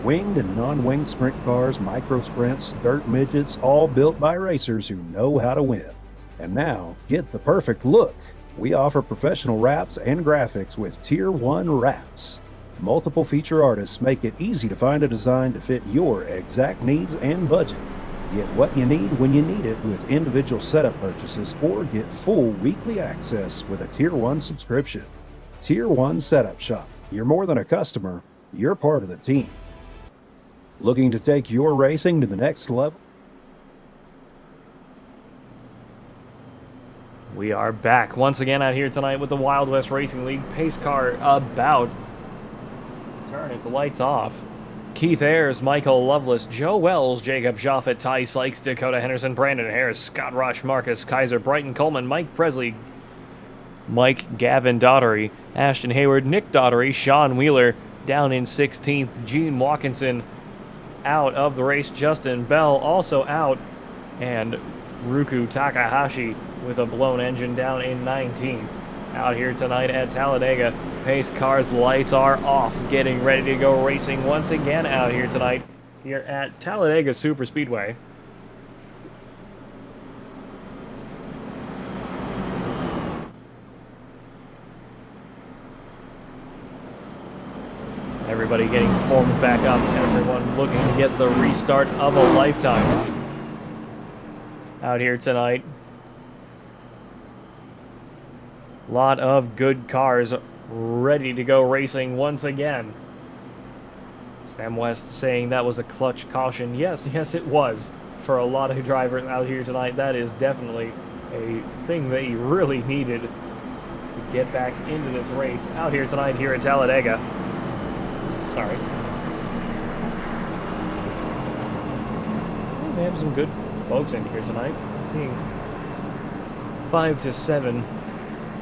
Winged and non-winged sprint cars, micro sprints, dirt midgets, all built by racers who know how to win. And now, get the perfect look. We offer professional wraps and graphics with Tier 1 Wraps. Multiple feature artists make it easy to find a design to fit your exact needs and budget. Get what you need when you need it with individual setup purchases, or get full weekly access with a Tier 1 subscription. Tier 1 Setup Shop. You're more than a customer, you're part of the team. Looking to take your racing to the next level? We are back once again out here tonight with the Wild West Racing League pace car about to turn its lights off. Keith Ayers, Michael Loveless, Joe Wells, Jacob Joffett, Ty Sykes, Dakota Henderson, Brandon Harris, Scott Rush, Marcus Kaiser, Brighton Coleman, Mike Presley, Mike Gavin Daughtery, Ashton Hayward, Nick Daughtery, Sean Wheeler down in 16th, Gene Watkinson out of the race, Justin Bell also out, and Ruku Takahashi with a blown engine down in 19th. out here tonight at Talladega. Pace cars lights are off, getting ready to go racing once again out here tonight here at Talladega Superspeedway. Everybody getting formed back up, everyone looking to get the restart of a lifetime out here tonight. Lot of good cars ready to go racing once again. Sam West saying that was a clutch caution. Yes, it was. For a lot of drivers out here tonight, that is definitely a thing that he really needed to get back into this race out here tonight here at Talladega. Sorry. We have some good folks in here tonight. Seeing 5 to 7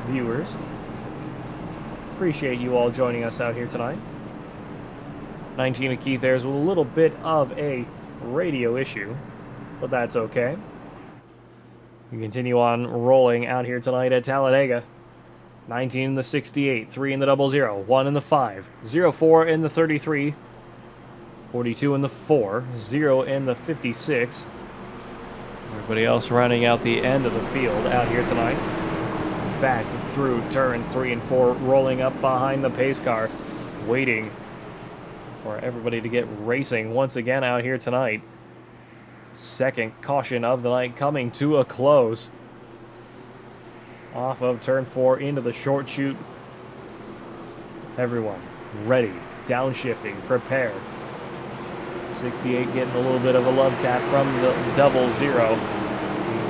viewers. Appreciate you all joining us out here tonight. 19 of Keith Ayers with a little bit of a radio issue, but that's okay. We continue on rolling out here tonight at Talladega. 19 in the 68, 3 in the 00, 1 in the 5, 04 in the 33, 42 in the 4, 0 in the 56. Everybody else rounding out the end of the field out here tonight. Back through turns 3 and 4, rolling up behind the pace car, waiting for everybody to get racing once again out here tonight. Second caution of the night coming to a close. Off of turn 4 into the short chute. Everyone ready, downshifting, prepared. 68 getting a little bit of a love tap from the 00.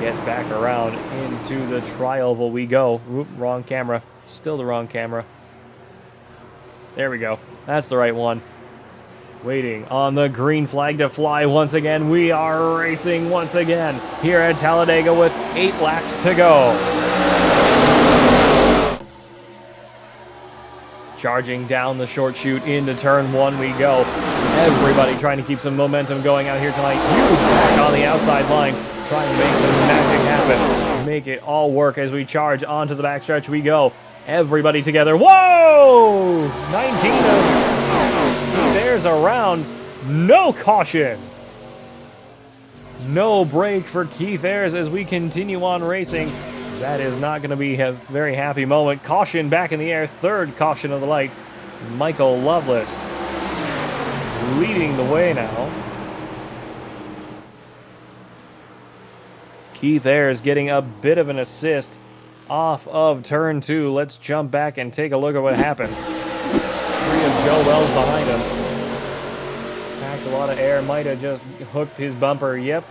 Get back around into the tri-oval we go. Oop, wrong camera. Still the wrong camera. There we go. That's the right one. Waiting on the green flag to fly once again. We are racing once again here at Talladega with 8 laps to go. Charging down the short chute into turn 1 we go. Everybody trying to keep some momentum going out here tonight. Huge back on the outside line. Trying to make the magic happen. Make it all work as we charge onto the backstretch we go. Everybody together. Whoa! 19 of there's around. No caution. No break for Keith Ayers as we continue on racing. That is not going to be a very happy moment. Caution back in the air. Third caution of the night. Michael Lovelace leading the way now. Keith Ayers getting a bit of an assist off of turn 2. Let's jump back and take a look at what happened. 3 of Joe Wells behind him. Packed a lot of air. Might have just hooked his bumper. Yep,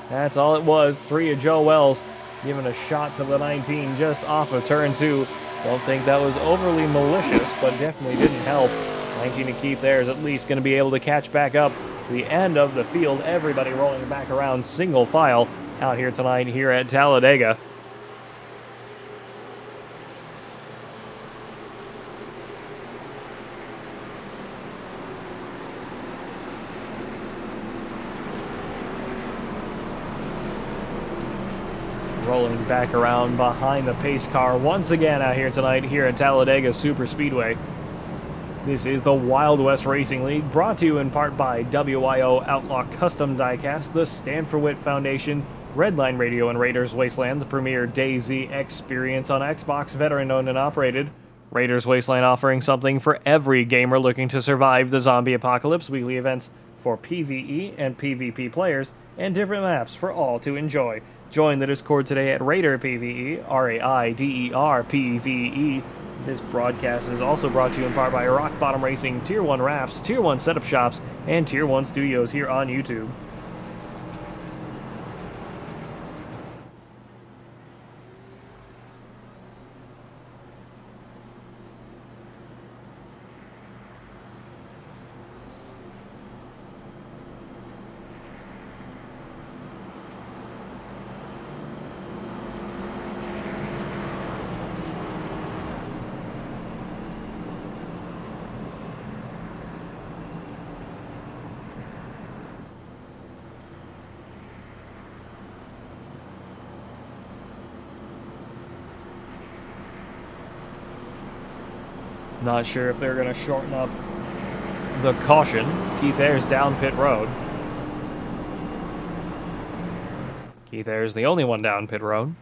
that's all it was. 3 of Joe Wells giving a shot to the 19 just off of turn 2. Don't think that was overly malicious, but definitely didn't help. 19 of Keith Ayers at least going to be able to catch back up the end of the field. Everybody rolling back around single file out here tonight here at Talladega. Rolling back around behind the pace car once again out here tonight here at Talladega Superspeedway. This is the Wild West Racing League, brought to you in part by WIO Outlaw Custom Diecast, the Stand for Wit Foundation, Redline Radio, and Raiders Wasteland, the premier DayZ experience on Xbox, veteran-owned and operated. Raiders Wasteland offering something for every gamer looking to survive the zombie apocalypse. Weekly events for PvE and PvP players, and different maps for all to enjoy. Join the Discord today at Raider PvE, RAIDER PvE. This broadcast is also brought to you in part by Rock Bottom Racing, Tier 1 Wraps, Tier 1 Setup Shops, and Tier 1 Studios here on YouTube. Not sure if they're going to shorten up the caution. Keith Ayres down pit road. Keith Ayres the only one down pit road.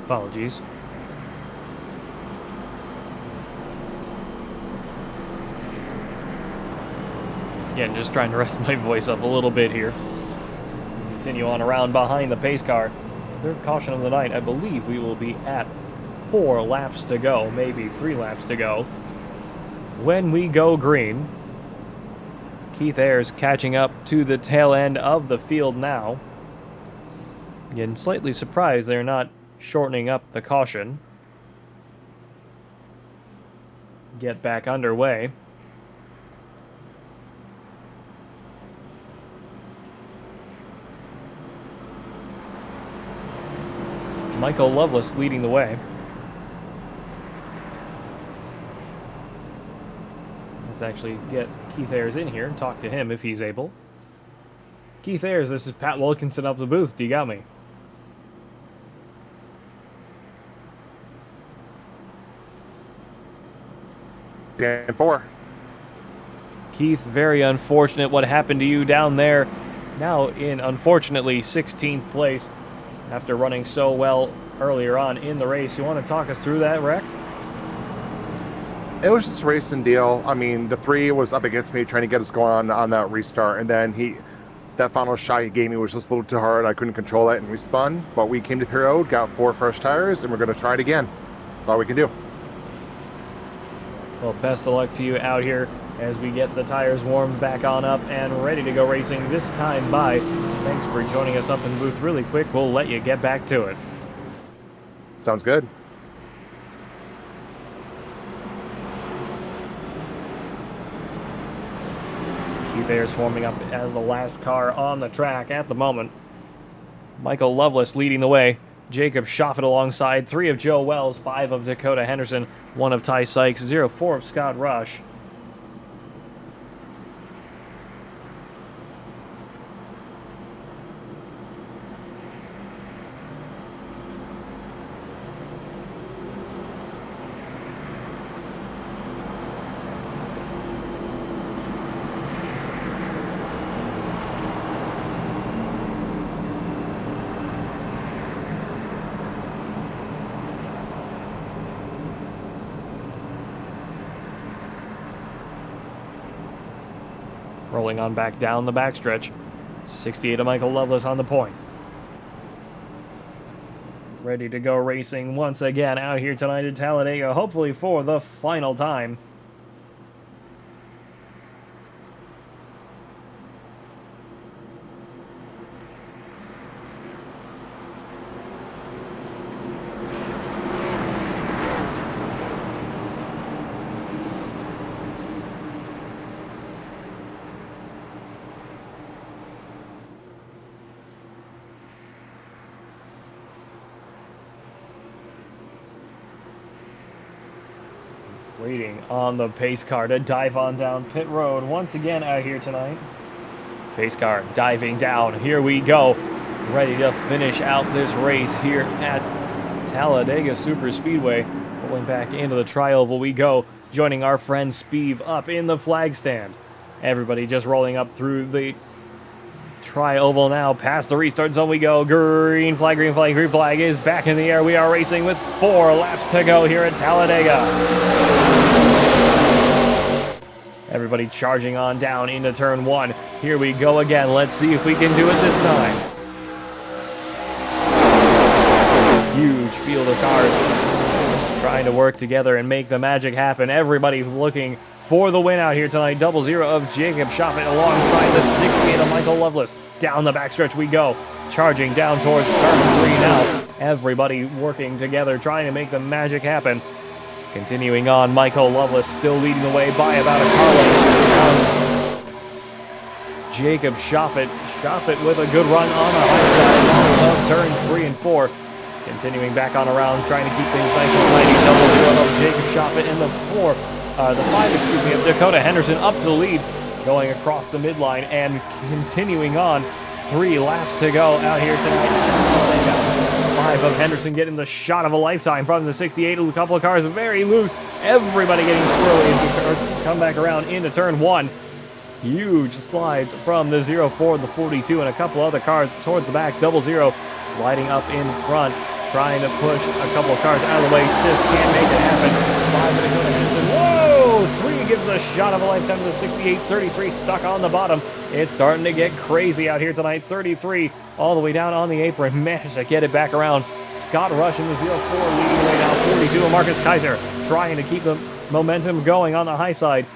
Apologies. Again, just trying to rest my voice up a little bit here. Continue on around behind the pace car. Third caution of the night. I believe we will be at 4 laps to go, maybe 3 laps to go. When we go green, Keith Ayres catching up to the tail end of the field now. Again, slightly surprised they're not shortening up the caution. Get back underway. Michael Loveless leading the way. Let's actually get Keith Ayres in here and talk to him if he's able. Keith Ayres, this is Pat Wilkinson up the booth. Do you got me? And 4. Keith, very unfortunate what happened to you down there. Now in, unfortunately, 16th place after running so well earlier on in the race. You want to talk us through that wreck? It was just a racing deal. I mean, the 3 was up against me trying to get us going on that restart. And then that final shot he gave me was just a little too hard. I couldn't control it and we spun. But we came to pit road, got 4 fresh tires, and we're going to try it again. That's all we can do. Well, best of luck to you out here as we get the tires warmed back on up and ready to go racing this time by. Thanks for joining us up in the booth really quick. We'll let you get back to it. Sounds good. Keith Ayres forming up as the last car on the track at the moment. Michael Loveless leading the way. Jacob Shoffett alongside, 3 of Joe Wells, 5 of Dakota Henderson, 1 of Ty Sykes, 0-4 of Scott Rush. Rolling on back down the backstretch. 68 of Michael Loveless on the point. Ready to go racing once again out here tonight at Talladega, hopefully for the final time. Waiting on the pace car to dive on down pit road once again out here tonight. Pace car diving down. Here we go. Ready to finish out this race here at Talladega Super Speedway. Rolling back into the tri-oval we go. Joining our friend Speeve up in the flag stand. Everybody just rolling up through the tri-oval now. Past the restart zone we go. Green flag, green flag, green flag is back in the air. We are racing with 4 laps to go here at Talladega. Everybody charging on down into turn 1. Here we go again. Let's see if we can do it this time. Huge field of cars trying to work together and make the magic happen. Everybody looking for the win out here tonight. 0-0 of Jacob Shoffett alongside the 68 of Michael Loveless. Down the backstretch we go. charging down towards turn 3 now. Everybody working together, trying to make the magic happen. Continuing on, Michael Loveless still leading the way by about a car length. Jacob Shoffett. Shoffett with a good run on the high side of turns 3 and 4. Continuing back on around, trying to keep things nice and tidy. Double zero of Jacob Shoffett in the 5, of Dakota Henderson up to the lead, going across the midline and continuing on. 3 laps to go out here tonight. 5 of Henderson getting the shot of a lifetime from the 68. A couple of cars very loose. Everybody getting squirrely as we come back around into turn 1. Huge slides from the 04, the 42, and a couple other cars towards the back. Double zero sliding up in front, trying to push a couple of cars out of the way. Just can't make it happen. 5 to Dakota Henderson. Whoa! 3 gives a shot of a lifetime to the 68. 33 stuck on the bottom. It's starting to get crazy out here tonight. 33 all the way down on the apron. Managed to get it back around. Scott Rush in the 04 leading the way now. 42 and Marcus Kaiser trying to keep the momentum going on the high side.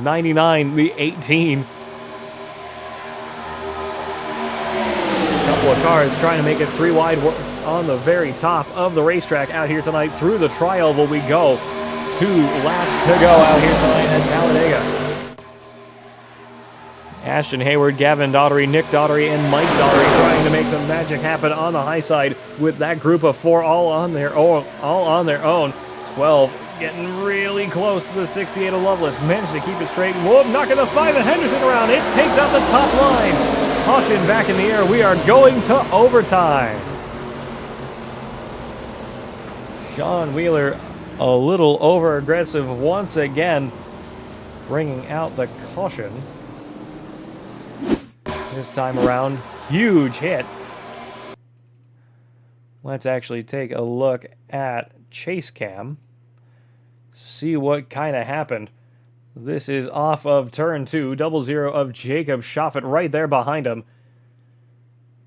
99, the 18. A couple of cars trying to make it 3 wide on the very top of the racetrack out here tonight. Through the tri-oval we go. 2 laps to go out here tonight at Talladega. Ashton Hayward, Gavin Daughtery, Nick Daughtery, and Mike Daughtery trying to make the magic happen on the high side with that group of 4 all on their own. 12 getting really close to the 68 of Loveless. Managed to keep it straight. Whoop, knocking the 5 of Henderson around. It takes out the top line. Caution back in the air. We are going to overtime. Sean Wheeler a little over aggressive once again, bringing out the caution. This time around, huge hit. Let's actually take a look at Chase Cam. See what kind of happened. This is off of turn 2. Double zero of Jacob Shoffett right there behind him.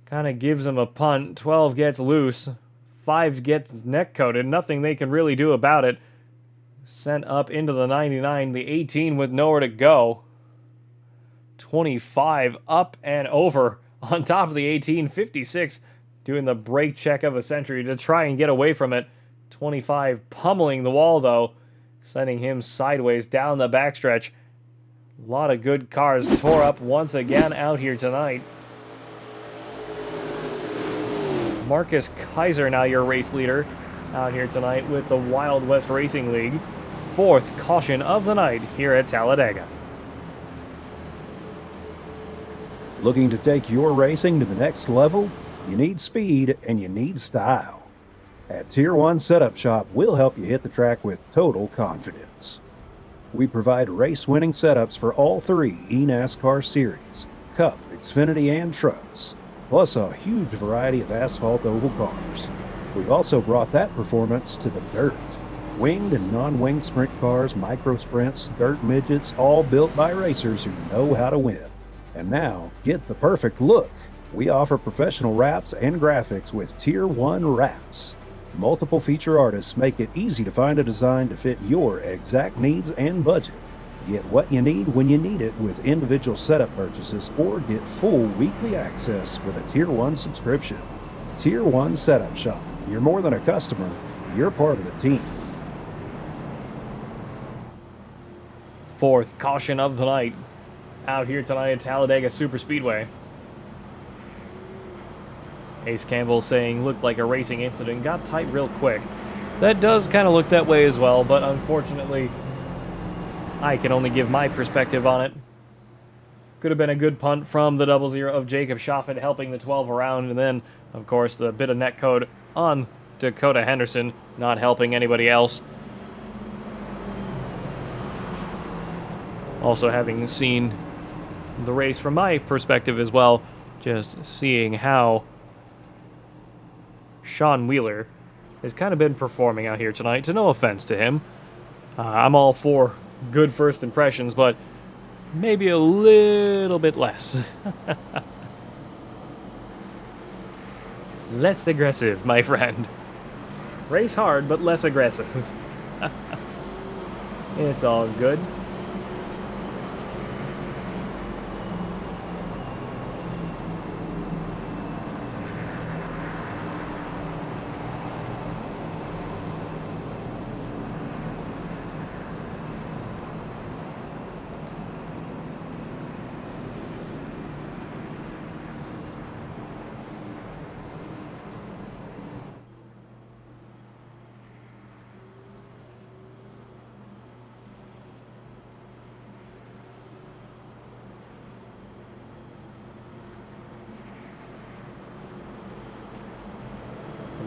Kind of gives him a punt. 12 gets loose. 5 gets neck coated. Nothing they can really do about it. Sent up into the 99. The 18 with nowhere to go. 25 up and over on top of the 18. 56 doing the brake check of a century to try and get away from it. 25 pummeling the wall though, sending him sideways down the backstretch. A lot of good cars tore up once again out here tonight. Marcus Kaiser now your race leader out here tonight with the Wild West Racing League. 4th caution of the night here at Talladega. Looking to take your racing to the next level? You need speed and you need style. At Tier 1 Setup Shop, we'll help you hit the track with total confidence. We provide race-winning setups for all 3 eNASCAR series, Cup, Xfinity, and Trucks, plus a huge variety of asphalt oval cars. We've also brought that performance to the dirt. Winged and non-winged sprint cars, micro sprints, dirt midgets, all built by racers who know how to win. And now, get the perfect look. We offer professional wraps and graphics with Tier 1 wraps. Multiple feature artists make it easy to find a design to fit your exact needs and budget. Get what you need when you need it with individual setup purchases or get full weekly access with a Tier 1 subscription. Tier 1 Setup Shop. You're more than a customer, you're part of the team. 4th caution of the night out here tonight at Talladega Superspeedway. Ace Campbell saying looked like a racing incident, got tight real quick. That does kind of look that way as well, but unfortunately I can only give my perspective on it. Could have been a good punt from the 00 of Jacob Shoffett helping the 12 around, and then of course the bit of net code on Dakota Henderson not helping anybody else. Also having seen the race from my perspective as well, just seeing how Sean Wheeler has kind of been performing out here tonight, to no offense to him. I'm all for good first impressions, but maybe a little bit less. Less aggressive, my friend. Race hard, but less aggressive. It's all good.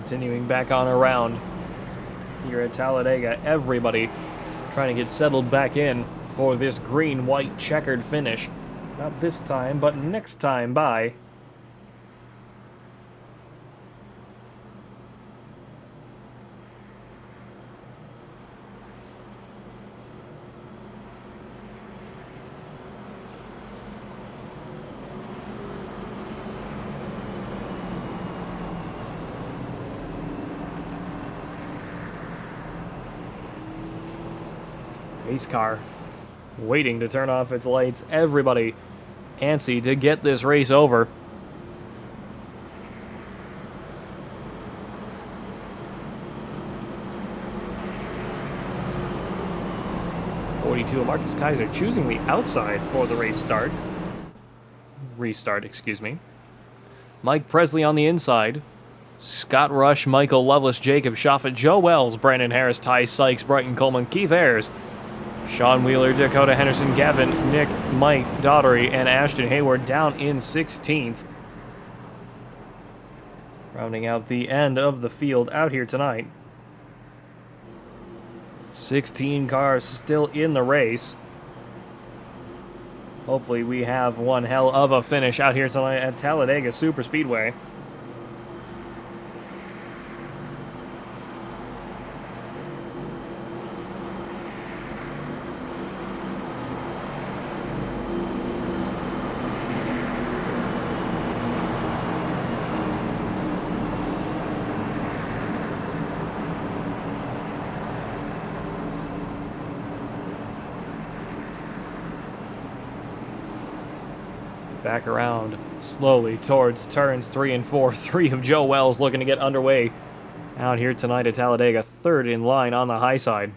Continuing back on around here at Talladega. Everybody trying to get settled back in for this green-white checkered finish. Not this time, but next time by. Pace car waiting to turn off its lights. Everybody antsy to get this race over. Marcus Kaiser choosing the outside for the race start. Restart, excuse me. Mike Presley on the inside. Scott Rush, Michael Loveless, Jacob Shoffett, Joe Wells, Brandon Harris, Ty Sykes, Brighton Coleman, Keith Ayers, Sean Wheeler, Dakota Henderson, Gavin, Nick, Mike Daughtery, and Ashton Hayward down in 16th. Rounding out the end of the field out here tonight. 16 cars still in the race. Hopefully we have one hell of a finish out here tonight at Talladega Superspeedway. Back around slowly towards turns 3 and 4. 3 of Joe Wells looking to get underway out here tonight at Talladega. Third in line on the high side.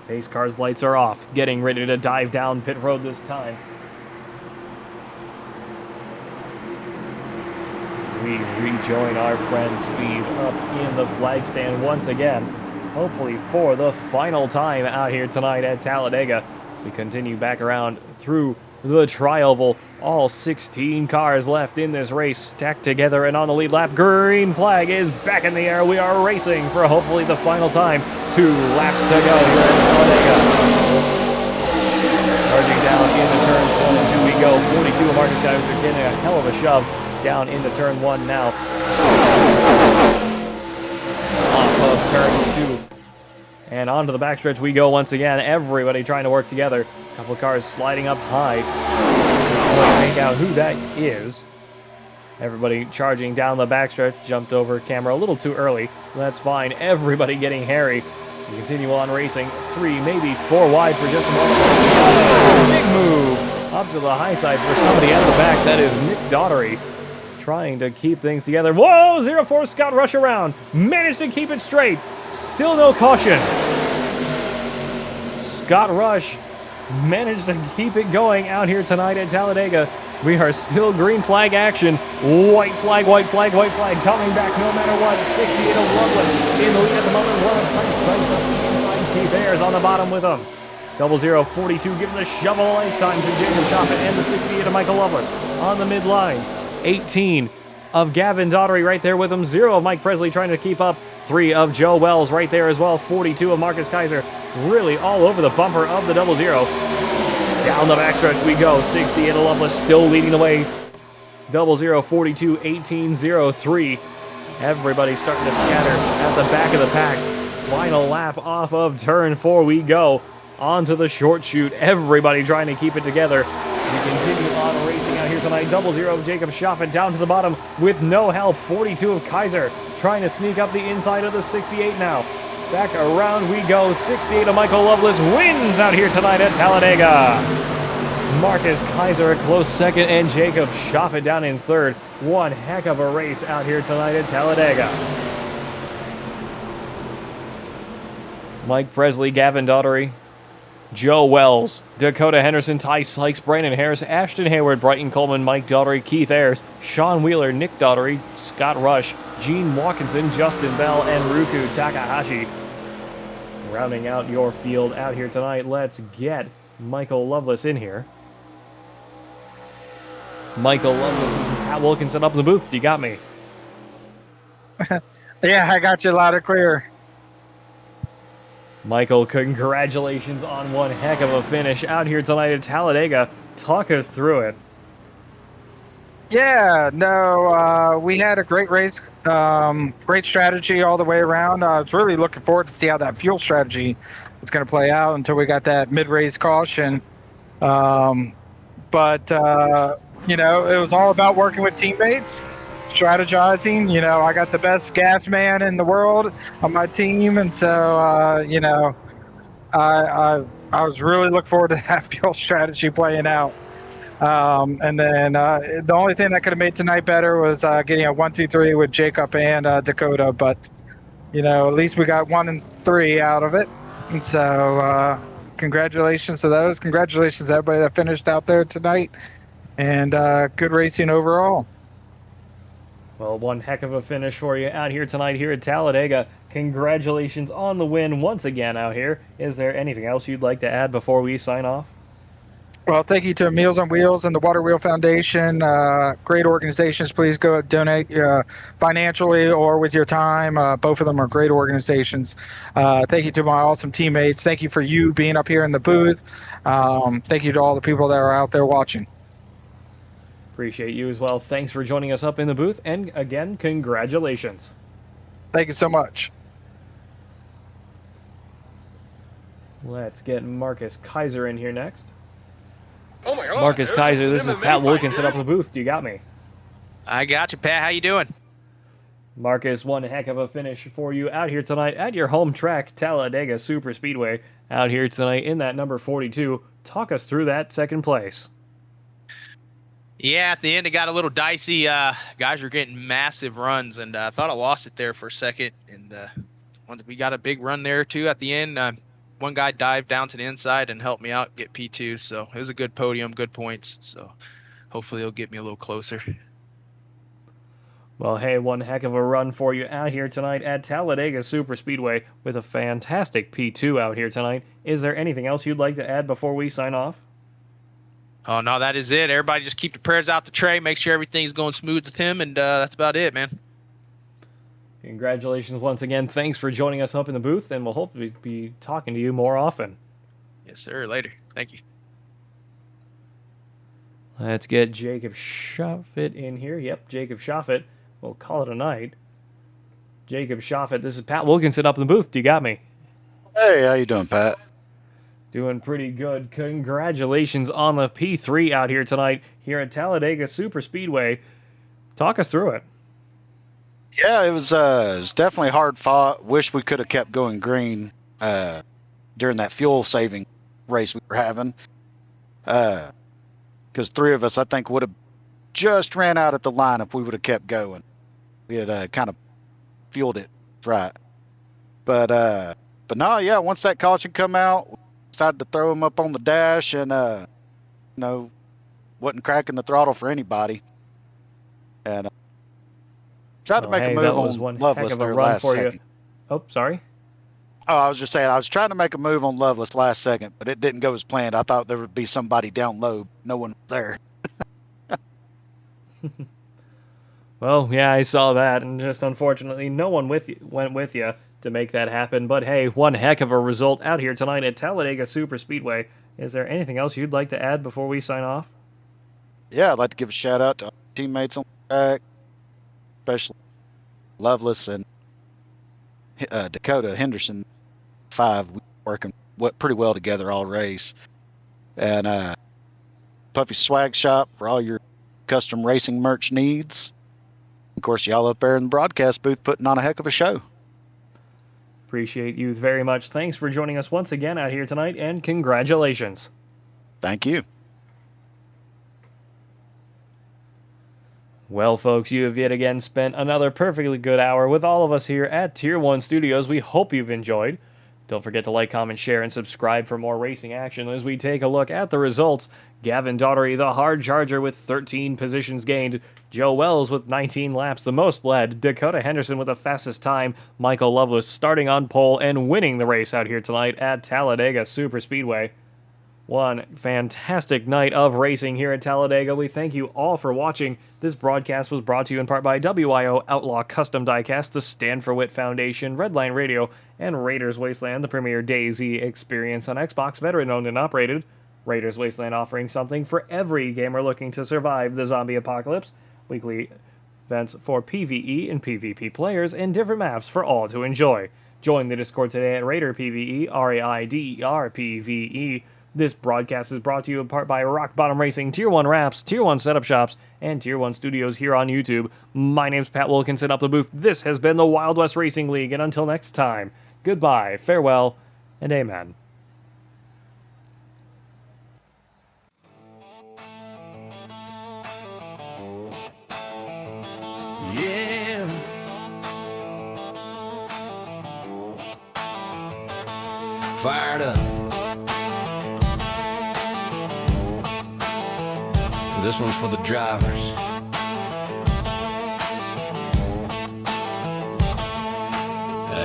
Pace car's lights are off, getting ready to dive down pit road this time. We rejoin our friend Speed up in the flag stand once again, hopefully for the final time out here tonight at Talladega. We continue back around through the tri-oval. All 16 cars left in this race stacked together and on the lead lap. Green flag is back in the air. We are racing for hopefully the final time. 2 laps to go here at Talladega. Charging down into turns 1 and 2 we go. 42 of Marcus Kaiser getting a hell of a shove down into turn 1 now. Off of turn 2. And onto the backstretch we go once again. Everybody trying to work together. A couple of cars sliding up high. Make out who that is. Everybody charging down the backstretch. Jumped over camera a little too early. That's fine. Everybody getting hairy. We continue on racing. 3, maybe 4 wide for just a moment. Big move up to the high side for somebody at the back. That is Nick Daughtery trying to keep things together. Whoa! 0-4 Scott Rush around. Managed to keep it straight. Still no caution. Scott Rush managed to keep it going out here tonight at Talladega. We are still green flag action. White flag, white flag, white flag. Coming back no matter what. 68 of Loveless in the lead at the moment. One of Price Sykes up the inside. Keith Ayers on the bottom with him. 0042 giving the shovel a lifetime to Jacob Shoppett and the 68 of Michael Loveless on the midline. 18 of Gavin Daughtery right there with him. 0 of Mike Presley trying to keep up. 3 of Joe Wells right there as well. 42 of Marcus Kaiser. Really all over the bumper of the 00. Down the backstretch we go. 68 of Loveless still leading the way. 0042, 1803. Everybody starting to scatter at the back of the pack. Final lap off of turn 4 we go. Onto the short chute. Everybody trying to keep it together. We continue on racing out here tonight. 00 of Jacob Shoffett down to the bottom with no help. 42 of Kaiser trying to sneak up the inside of the 68 now. Back around we go. 68 of Michael Loveless wins out here tonight at Talladega. Marcus Kaiser a close second, and Jacob Schaffet down in third. One heck of a race out here tonight at Talladega. Mike Presley, Gavin Daughtery, Joe Wells, Dakota Henderson, Ty Sykes, Brandon Harris, Ashton Hayward, Brighton Coleman, Mike Daughtery, Keith Ayers, Sean Wheeler, Nick Daughtery, Scott Rush, Gene Watkinson, Justin Bell, and Ruku Takahashi. Rounding out your field out here tonight, let's get Michael Loveless in here. Michael Loveless and Pat Wilkinson up in the booth. You got me. Yeah, I got you loud and clear. Michael, congratulations on one heck of a finish out here tonight at Talladega. Talk us through it. Yeah, no, we had a great race, great strategy all the way around. I was really looking forward to see how that fuel strategy was going to play out until we got that mid-race caution. But you know, it was all about working with teammates, strategizing. You know, I got the best gas man in the world on my team, and so you know, I was really looking forward to that fuel strategy playing out. And then the only thing that could have made tonight better was getting a 1, 2, 3 with Jacob and Dakota. But you know, at least we got 1 and 3 out of it. And so congratulations to those. Congratulations to everybody that finished out there tonight. And good racing overall. Well, one heck of a finish for you out here tonight here at Talladega. Congratulations on the win once again out here. Is there anything else you'd like to add before we sign off? Well, thank you to Meals on Wheels and the Water Wheel Foundation. Great organizations. Please go donate financially or with your time. Both of them are great organizations. Thank you to my awesome teammates. Thank you for you being up here in the booth. Thank you to all the people that are out there watching. Appreciate you as well. Thanks for joining us up in the booth. And again, congratulations. Thank you so much. Let's get Marcus Kaiser in here next. Oh my God. Marcus Kaiser, this is MMA Pat fight, Wilkinson dude. up in the booth. You got me. I got you, Pat. How you doing? Marcus, one heck of a finish for you out here tonight at your home track, Talladega Super Speedway, out here tonight in that number 42. Talk us through that second place. Yeah, at the end it got a little dicey. Guys are getting massive runs, and I thought I lost it there for a second. And once we got a big run there too at the end. One guy dived down to the inside and helped me out get P2. So it was a good podium, good points. So hopefully it'll get me a little closer. Well, hey, one heck of a run for you out here tonight at Talladega Super Speedway with a fantastic P2 out here tonight. Is there anything else you'd like to add before we sign off? Oh, no, that is it. Everybody just keep the prayers out the tray. Make sure everything's going smooth with him, and that's about it, man. Congratulations once again. Thanks for joining us up in the booth, and we'll hopefully be talking to you more often. Yes, sir. Later. Thank you. Let's get Jacob Schaffet in here. Yep, Jacob Schaffet. We'll call it a night. Jacob Schaffet, this is Pat Wilkinson up in the booth. You got me. Hey, how you doing, Pat? Doing pretty good. Congratulations on the P3 out here tonight here at Talladega Super Speedway. Talk us through it. Yeah, it was definitely hard fought. Wish we could have kept going green during that fuel saving race we were having. Because 3 of us, I think, would have just ran out at the line if we would have kept going. We had kind of fueled it right. But no, yeah, once that caution come out, we decided to throw him up on the dash and, wasn't cracking the throttle for anybody. And tried to make a move on Loveless there last second. Oh, sorry. Oh, I was just saying, I was trying to make a move on Loveless last second, but it didn't go as planned. I thought there would be somebody down low. No one there. Well, yeah, I saw that, and just unfortunately, no one went with you to make that happen. But hey, one heck of a result out here tonight at Talladega Super Speedway. Is there anything else you'd like to add before we sign off? Yeah, I'd like to give a shout out to our teammates on the track, especially Loveless and Dakota Henderson. 5, we working pretty well together all race. And Puffy Swag Shop for all your custom racing merch needs. Of course, y'all up there in the broadcast booth putting on a heck of a show. Appreciate you very much. Thanks for joining us once again out here tonight, and congratulations. Thank you. Well, folks, you have yet again spent another perfectly good hour with all of us here at Tier 1 Studios. We hope you've enjoyed. Don't forget to like, comment, share, and subscribe for more racing action as we take a look at the results. Gavin Daugherty, the hard charger, with 13 positions gained. Joe Wells with 19 laps, the most led. Dakota Henderson with the fastest time. Michael Loveless starting on pole and winning the race out here tonight at Talladega Superspeedway. One fantastic night of racing here at Talladega. We thank you all for watching. This broadcast was brought to you in part by WIO Outlaw Custom Diecast, the Stand for Wit Foundation, Redline Radio, and Raiders Wasteland, the premier DayZ experience on Xbox, veteran-owned and operated. Raiders Wasteland offering something for every gamer looking to survive the zombie apocalypse. Weekly events for PvE and PvP players, and different maps for all to enjoy. Join the Discord today at Raider PvE, RAIDER PvE. This broadcast is brought to you in part by Rock Bottom Racing, Tier 1 Wraps, Tier 1 Setup Shops, and Tier 1 Studios here on YouTube. My name's Pat Wilkinson, up the booth. This has been the Wild West Racing League, and until next time, goodbye, farewell, and amen. Yeah. Fired up. This one's for the drivers.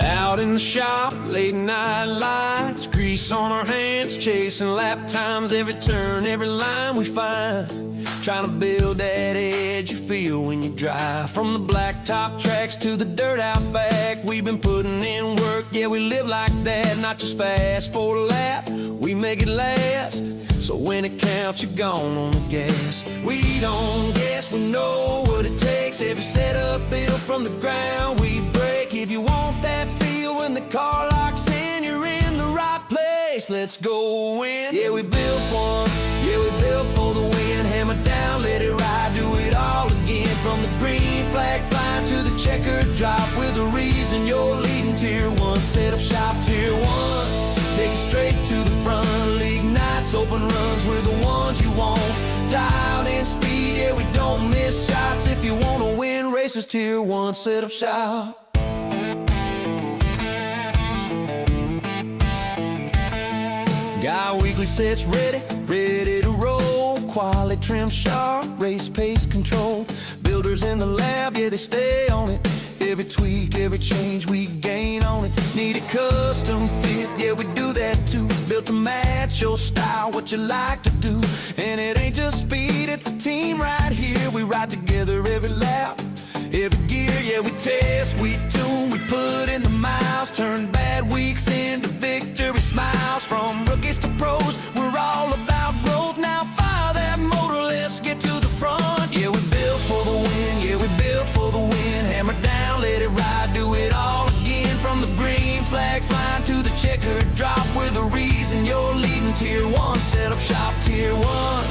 Out in the shop, late night lights, grease on our hands, chasing lap times, every turn, every line we find. Trying to build that edge you feel when you drive. From the blacktop tracks to the dirt out back, we've been putting in work, yeah, we live like that. Not just fast for a lap, we make it last. So when it counts, you're gone on the gas. We don't guess, we know what it takes. Every setup built from the ground, we break. If you want that feel when the car locks in, you're in the right place. Let's go win. Yeah, we built for 'em. Yeah, we built for the win. Hammer down, let it ride, do it all again. From the green flag flying to the checkered drop, with a reason you're leading Tier 1. Setup shop Tier 1. Take it straight to the front. League nights, open runs, we're the ones you want. Dialed in speed, yeah, we don't miss shots. If you wanna win races, Tier 1 Setup Shop. Got weekly sets ready, ready to roll. Quality trim sharp, race pace control. Builders in the lab, yeah, they stay on it. Every tweak, every change, we gain on it. Need a custom fit, yeah, we do that too. Built to match your style, what you like to do. And it ain't just speed, it's a team right here. We ride together every lap, every gear, yeah, we test, we tune, we put in the miles. Turn bad weeks into victory smiles. From rookies to pros, we're all about growth. Now fire that motor, let's get to the front. Yeah, we built for the win, yeah, we built for the win. Hammer down, let it ride, do it all again. From the green flag flying to the checkered drop, with a reason you're leading Tier 1 Setup Shop Tier 1.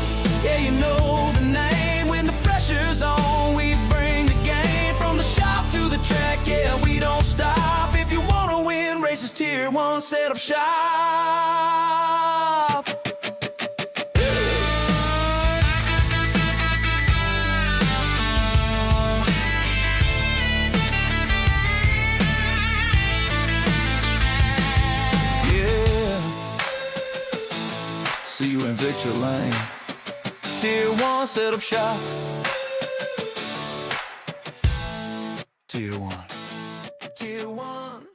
Yeah, you know the name. When the pressure's on, we bring the game. From the shop to the track, yeah, we don't stop. If you wanna win races, Tier 1 Setup Shop. See you in Victor Lane. Tier 1 Setup Shop. Tier 1. Tier 1.